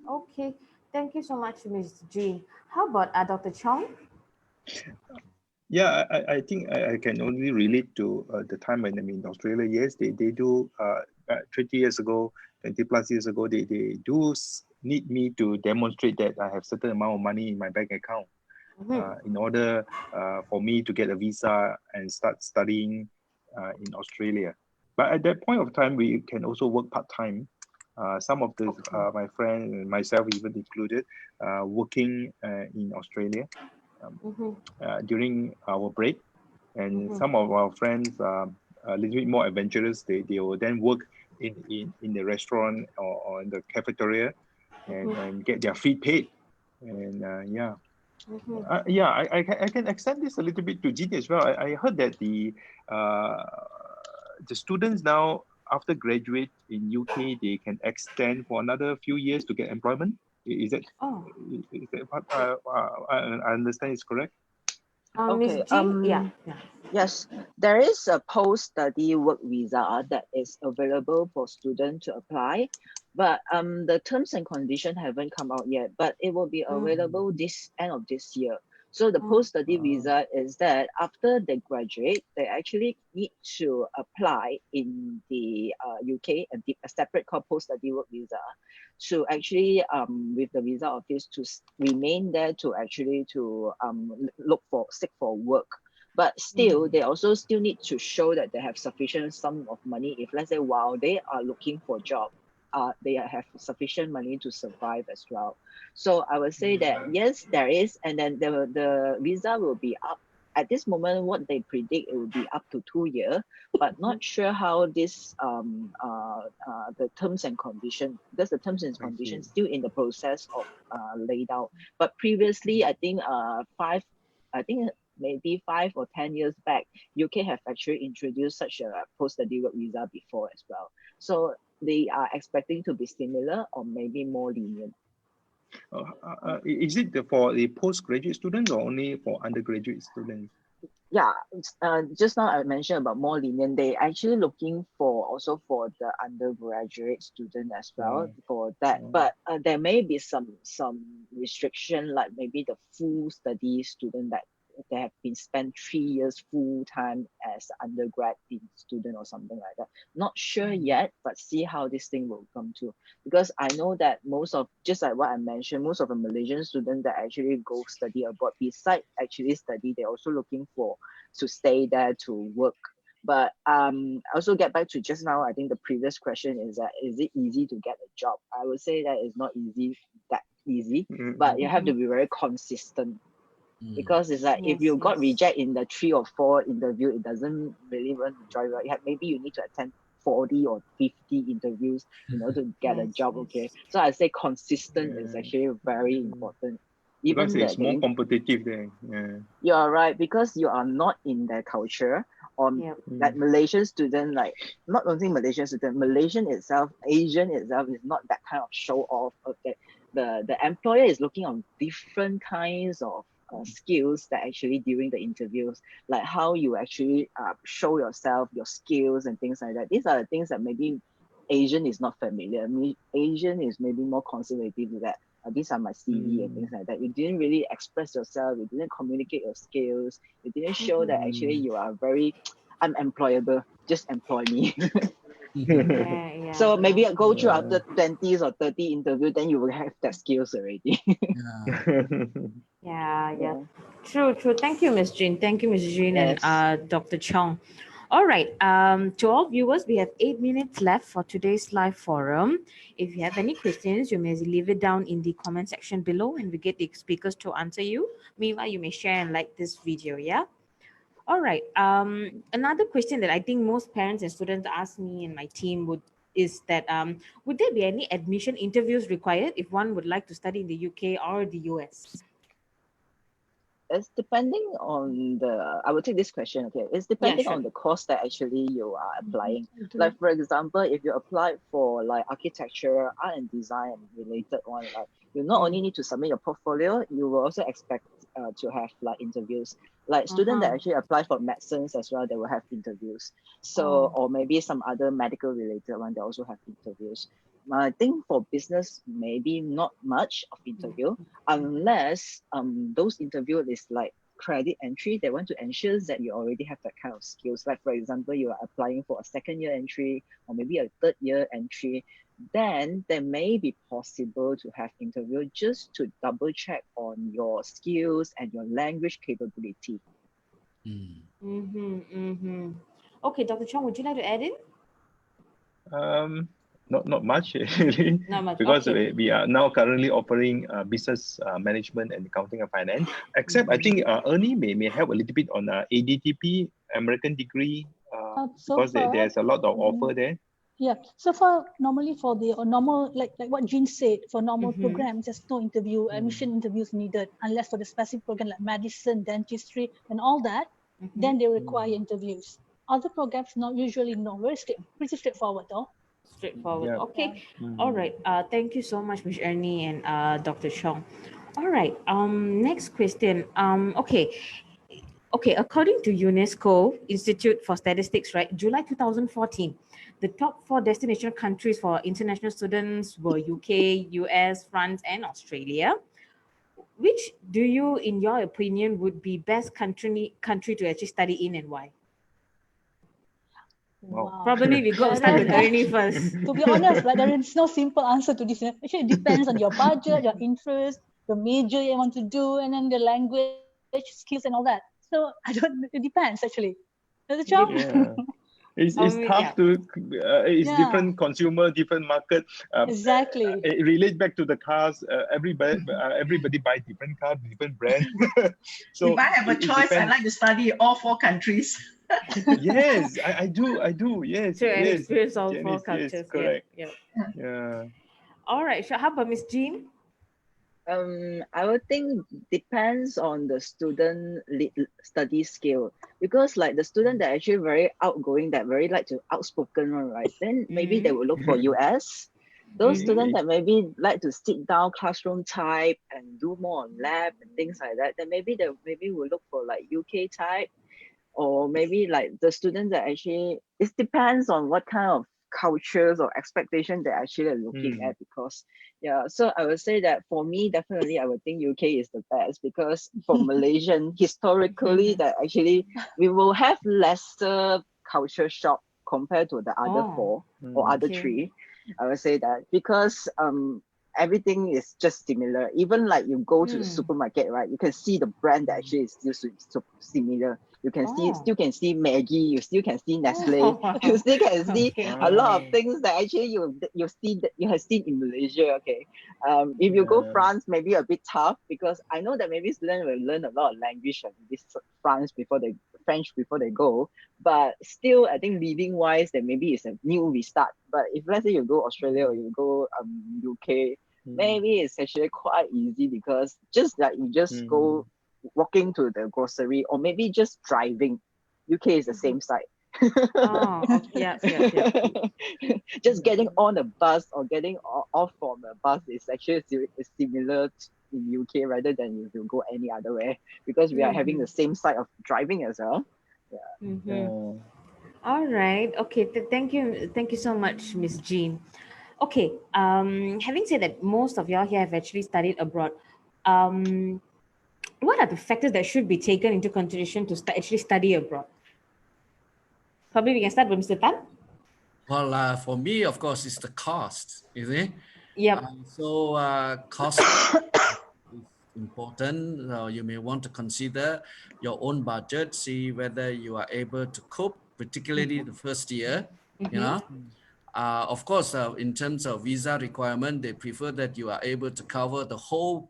Okay, thank you so much, Ms. G. How about Dr. Chong? Yeah, I think I can only relate to the time when I'm in Australia. Yes, they do 20 years ago, 20 plus years ago, they do need me to demonstrate that I have certain amount of money in my bank account in order for me to get a visa and start studying in Australia. But at that point of time, we can also work part-time. Some of the my friends and myself even included working in Australia during our break, and some of our friends a little bit more adventurous, they will then work in the restaurant or in the cafeteria and get their fee paid. And I can extend this a little bit to Jean as well. I heard that the students now after graduate in UK, they can extend for another few years to get employment. Is that what I understand is correct? Okay. Yes, there is a post-study work visa that is available for students to apply, but the terms and conditions haven't come out yet. But it will be available this end of this year. So the post-study visa is that after they graduate, they actually need to apply in the UK a separate called post-study work visa to actually with the visa office to remain there to actually to seek for work. But still, they also still need to show that they have sufficient sum of money if let's say while they are looking for job. they have sufficient money to survive as well. So I would say that yes, there is, and then the visa will be up. At this moment, what they predict, it will be up to 2 years, but not sure how this the terms and conditions, because the terms and conditions still in the process of laid out. But previously, I think maybe 5 or 10 years back, UK have actually introduced such a post-study work visa before as well. So they are expecting to be similar or maybe more lenient. Is it for the postgraduate students or only for undergraduate students? Yeah, just now I mentioned about more lenient. They actually looking for also for the undergraduate student as well for that. But there may be some restriction, like maybe the full study student that they have been spent 3 years full time as undergrad student or something like that. Not sure yet, but see how this thing will come to. Because I know that most of, just like what I mentioned, most of the Malaysian students that actually go study abroad, besides actually study, they're also looking for to stay there to work. But also get back to just now, I think the previous question is that, is it easy to get a job? I would say that it's not that easy, but you have to be very consistent. Because it's like if you got rejected in the 3 or 4 interview, it doesn't really run the joy. Right? Maybe you need to attend 40 or 50 interviews in order to get a job. Okay, so I say consistent is actually very important. Even because it's more competitive there. You're right, because you are not in their culture. Like Malaysian student, like not only Malaysian student, Malaysian itself, Asian itself is not that kind of show off. Okay, the employer is looking on different kinds of skills that actually during the interviews, like how you actually show yourself, your skills and things like that. These are the things that maybe Asian is not familiar. Asian is maybe more conservative with that. These are my CV and things like that. You didn't really express yourself. You didn't communicate your skills. You didn't show that actually you are very unemployable. Just employ me. So maybe I go through after 20s or 30 interview, then you will have that skills already. True. Thank you, Ms. Jean. Thank you, Ms. Jean and Dr. Chong. All right. To all viewers, we have 8 minutes left for today's live forum. If you have any questions, you may leave it down in the comment section below and we get the speakers to answer you. Meanwhile, you may share and like this video, yeah? All right. Another question that I think most parents and students ask me and my team would there be any admission interviews required if one would like to study in the UK or the US? It's depending on I would take this question, okay. It's depending on the course that actually you are applying. Like for example, if you apply for like architecture, art and design related one, like you not only need to submit your portfolio, you will also expect to have like interviews. Like students that actually apply for medicines as well, they will have interviews. So, or maybe some other medical related one, they also have interviews. I think for business, maybe not much of interview, unless those interview is like credit entry. They want to ensure that you already have that kind of skills. Like for example, you are applying for a 2nd year entry or maybe a 3rd year entry, then there may be possible to have interview just to double check on your skills and your language capability. Okay, Dr. Chong, would you like to add in? Not much really. Not much. Because we are now currently offering business management and accounting and finance. Except I think Ernie may help a little bit on ADTP, American degree, because there's a lot of offer there. Yeah. So for normally for the normal like what Jean said, for normal programs, there's no admission interviews needed unless for the specific program like medicine, dentistry, and all that. Then they require interviews. Other programs not usually pretty straightforward though. Straightforward. Okay. All right. Thank you so much, Ms. Ernie and Dr. Chong. All right. Next question. Okay. According to UNESCO Institute for Statistics, right, July 2014, the top 4 destination countries for international students were UK, US, France, and Australia. Which do you, in your opinion, would be best country to actually study in and why? Wow. Probably we go start with Ernie first. To be honest, like, there is no simple answer to this. Actually, it depends on your budget, your interest, the major you want to do, and then the language skills and all that. So it depends actually. Dr. Chong? It's Yeah. tough to, it's Yeah. different consumer, different market. Exactly. It relates back to the cars. Everybody buy different car, different brand. So If I have a it choice, I depends. like to study all 4 countries. Yes, I do. Yes, To yes. experience all 4 Janice, yes, cultures. correct. Yeah. Yeah. All right. So how about Miss Jean? I would think depends on the student study skill, because like the student that actually very outgoing, that very like to outspoken one, right? Then maybe they will look for US. Those students that maybe like to sit down classroom type and do more on lab and things like that, then maybe they will look for like UK type, or maybe like the students that actually, it depends on what kind of cultures or expectation they're actually looking at. Because so I would say that for me, definitely I would think UK is the best, because for Malaysian historically that actually we will have lesser culture shock compared to the other 4 or other 3. I would say that because everything is just similar. Even like you go to the supermarket, right? You can see the brand that actually is still similar. You can still can see Maggie, you still can see Nestle, you still can see a lot of things that actually you have seen in Malaysia. Okay, if you go France, maybe a bit tough, because I know that maybe students will learn a lot of language in this French before they go, but still I think living wise, that maybe it's a new restart. But if let's say you go Australia or you go UK, maybe it's actually quite easy, because just like you just go walking to the grocery, or maybe just driving. UK is the same side. Yeah. Just getting on a bus or getting off from a bus is actually similar in UK rather than if you go any other way, because we are having the same side of driving as well. All right. Okay. Thank you so much, Miss Jean. Okay. Having said that, most of y'all here have actually studied abroad. What are the factors that should be taken into consideration to actually study abroad? Probably we can start with Mr. Tan. Well, for me, of course, it's the cost, you see. Yep. Cost is important. You may want to consider your own budget, see whether you are able to cope, particularly the first year, you know. Of course, in terms of visa requirement, they prefer that you are able to cover the whole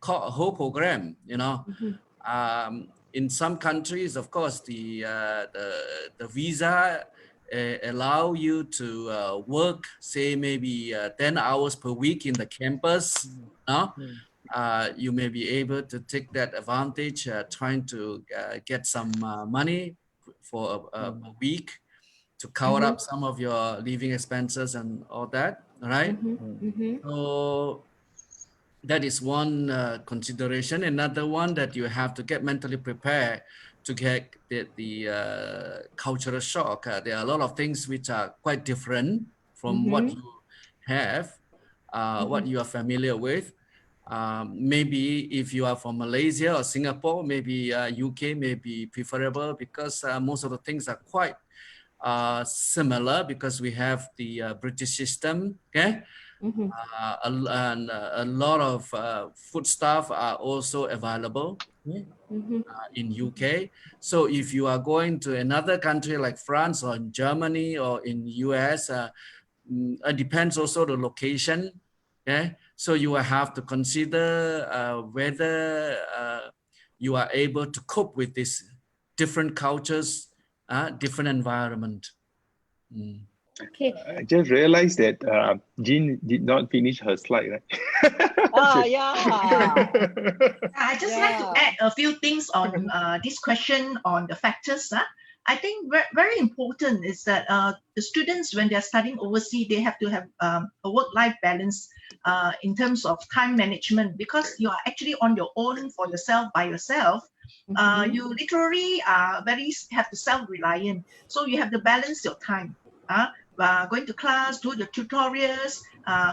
program, you know. In some countries, of course, the visa allow you to work, say maybe 10 hours per week in the campus. You may be able to take that advantage, trying to get some money for a week to cover up some of your living expenses and all that, right? So that is one consideration. Another one that you have to get mentally prepared to get the cultural shock. There are a lot of things which are quite different from what you have, what you are familiar with. Maybe if you are from Malaysia or Singapore, maybe UK may be preferable, because most of the things are quite similar, because we have the British system, okay? And a lot of food stuff are also available in UK. So if you are going to another country like France or in Germany or in US, it depends also the location. Okay, so you will have to consider whether you are able to cope with these different cultures, different environment. Okay. I just realized that Jean did not finish her slide, right? I just like to add a few things on this question on the factors. I think very important is that the students, when they're studying overseas, they have to have a work-life balance in terms of time management, because you are actually on your own for yourself, by yourself. You literally have to self-reliant. So you have to balance your time. Going to class, do the tutorials,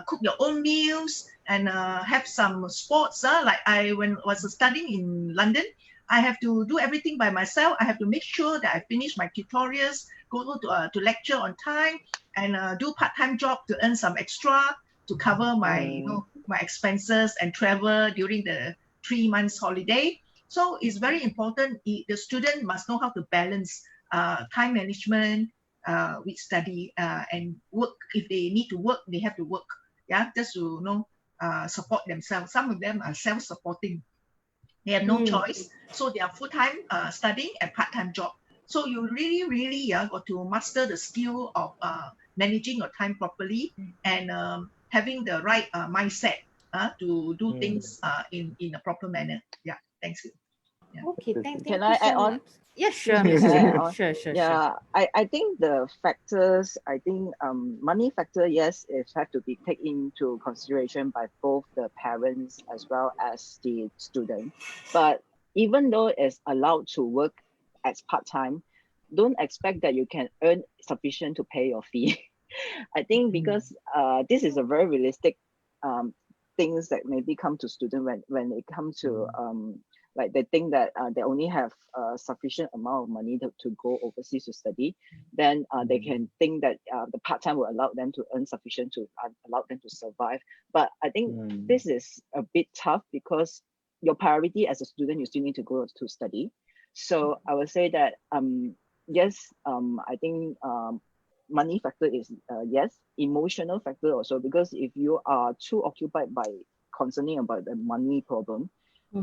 cook your own meals, and have some sports. Like when I was studying in London, I have to do everything by myself. I have to make sure that I finish my tutorials, go to lecture on time, and do part-time job to earn some extra to cover my my expenses and travel during the 3 months holiday. So it's very important. The student must know how to balance time management, with study and work. If they need to work, they have to work. Yeah, just to support themselves. Some of them are self-supporting. They have no choice, so they are full-time studying and part-time job. So you really got to master the skill of managing your time properly and having the right mindset to do things in a proper manner. Yeah, thanks. Yeah. Okay, thank Can you I add so on? much. Yeah, sure, Miss Can I add Jean. on? Sure, sure, sure. Yeah, I think the factors, money factor, yes, it have to be taken into consideration by both the parents as well as the student. But even though it's allowed to work as part-time, don't expect that you can earn sufficient to pay your fee. I think because this is a very realistic things that maybe come to student when it comes to like they think that they only have a sufficient amount of money to go overseas to study, then they can think that the part-time will allow them to earn sufficient to allow them to survive. But I think this is a bit tough because your priority as a student, you still need to go to study. So I would say that yes, I think money factor is yes, emotional factor also, because if you are too occupied by concerning about the money problem,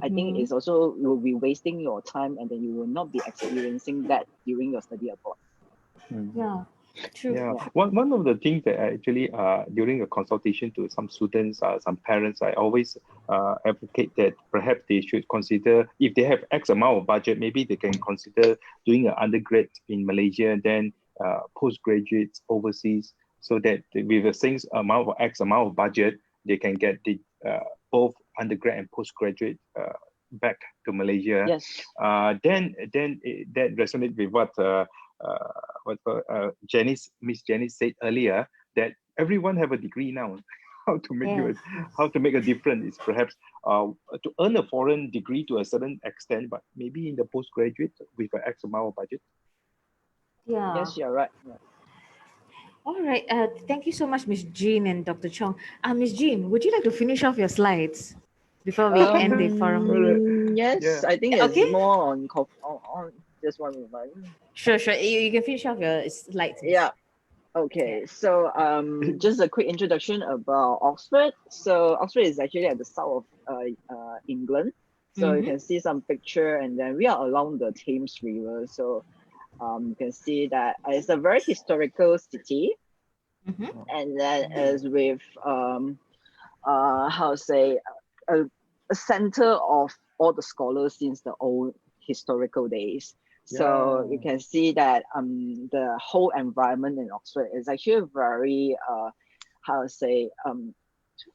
I think it's also, you will be wasting your time and then you will not be experiencing that during your study abroad. Yeah, true. Yeah, one of the things that I actually during a consultation to some students, some parents, I always advocate that perhaps they should consider, if they have X amount of budget, maybe they can consider doing an undergrad in Malaysia and then postgraduates overseas, so that with the same amount of X amount of budget, they can get the both undergrad and postgraduate back to Malaysia. Yes. Then that resonates with what Miss Janice said earlier, that everyone have a degree now. How to make a difference is perhaps to earn a foreign degree to a certain extent, but maybe in the postgraduate with an X amount of budget. Yeah. Yes, you're right. Yeah. All right. Thank you so much, Miss Jean and Dr. Chong. Miss Jean, would you like to finish off your slides before we end the forum? Yes, Yeah. I think it's Okay. more on just 1 moment. Sure. You can finish off your slides. Miss. Yeah. Okay, so just a quick introduction about Oxford. So Oxford is actually at the south of England. So you can see some picture, and then we are along the Thames River. So you can see that it's a very historical city, and then is with how to say a center of all the scholars since the old historical days. So you can see that the whole environment in Oxford is actually very how to say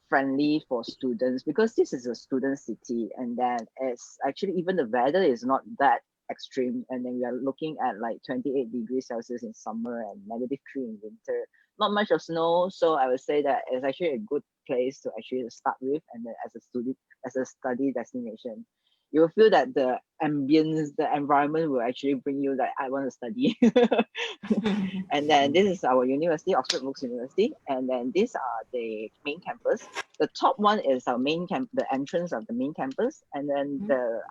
friendly for students, because this is a student city, and then it's actually, even the weather is not that extreme, and then we are looking at like 28 degrees Celsius in summer and -3 in winter. Not much of snow, so I would say that it's actually a good place to actually start with, and then as a study destination. You will feel that the ambience, the environment will actually bring you like, I want to study. And then this is our university, Oxford Brookes University, and then these are the main campus. The top one is our main the entrance of the main campus, and then the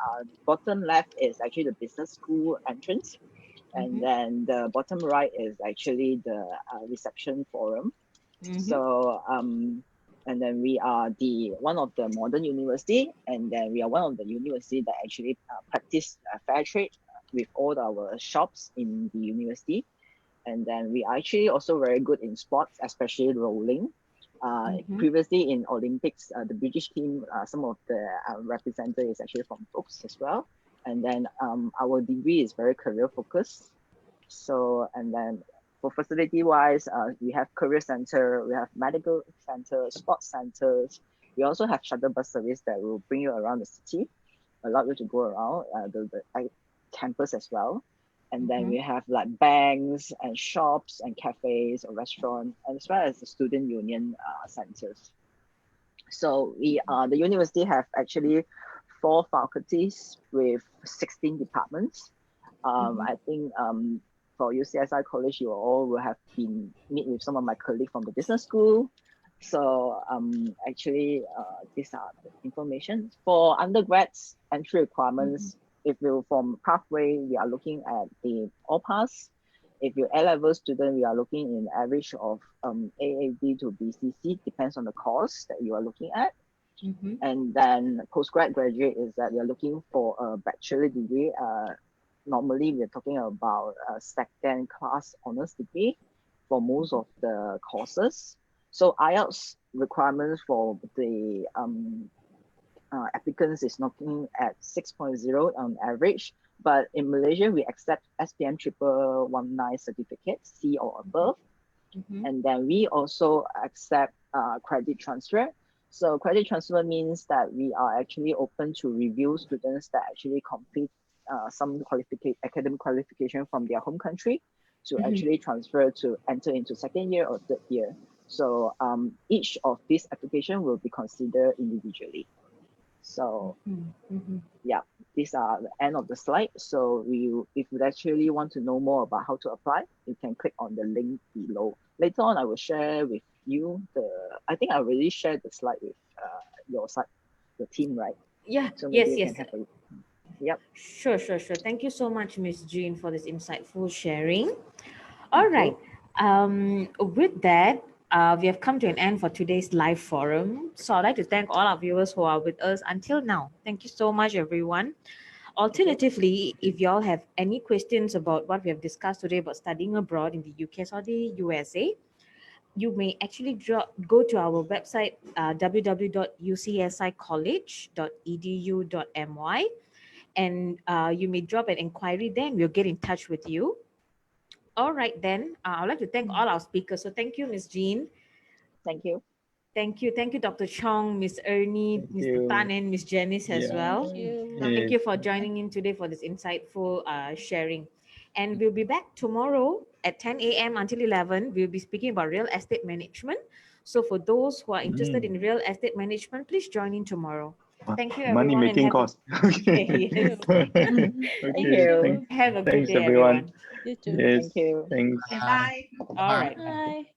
bottom left is actually the business school entrance, and then the bottom right is actually the reception forum. So and then we are one of the modern university, and then we are one of the university that actually practice fair trade with all our shops in the university. And then we are actually also very good in sports, especially rowing. Previously in Olympics, the British team, some of the representative is actually from Brookes as well. And then our degree is very career focused. So, and then for facility wise, we have career center, we have medical center, sports centers. We also have shuttle bus service that will bring you around the city, allow you to go around the campus as well. And then we have like banks and shops and cafes or restaurants, as well as the student union centers. So the university have actually 4 faculties with 16 departments. I think for UCSI College, you all will have been meet with some of my colleagues from the business school. So actually, these are the information. For undergrads, entry requirements, if you from pathway, we are looking at the all pass. if you're A-level student, we are looking in average of AAB to BCC, depends on the course that you are looking at. And then graduate is that we are looking for a bachelor degree. Normally, we're talking about a second class honors degree for most of the courses. So Ielts requirements for the applicants is looking at 6.0 on average. But in Malaysia, we accept SPM 1119 certificate, C or above. And then we also accept credit transfer. So credit transfer means that we are actually open to review students that actually complete some academic qualification from their home country to actually transfer to enter into second year or third year. So each of these applications will be considered individually. So yeah, these are the end of the slide. So if you actually want to know more about how to apply, you can click on the link below. Later on, I will share with you I think I already shared the slide with your team, right? Yeah, so yes. Have a, yep. Sure. Thank you so much, Ms. Jean, for this insightful sharing. All right. With that, we have come to an end for today's live forum. So I'd like to thank all our viewers who are with us until now. Thank you so much, everyone. Alternatively, if you all have any questions about what we have discussed today about studying abroad in the UK or the USA, you may actually go to our website, www.ucsicollege.edu.my, and you may drop an inquiry there and we'll get in touch with you. All right, then. I'd like to thank all our speakers. So thank you, Ms. Jean. Thank you. Thank you, Dr. Chong, Ms. Ernie, Mr. Tan, and Ms. Janice as well. Thank you for joining in today for this insightful sharing. And we'll be back tomorrow at 10 a.m. until 11. We'll be speaking about real estate management. So for those who are interested in real estate management, please join in tomorrow. Thank you, everyone. Money making cost. Okay, yes. Thank you. Have a good Thanks, day, everyone. everyone. You too. Yes, Thank you. thanks. Bye. All right. Bye.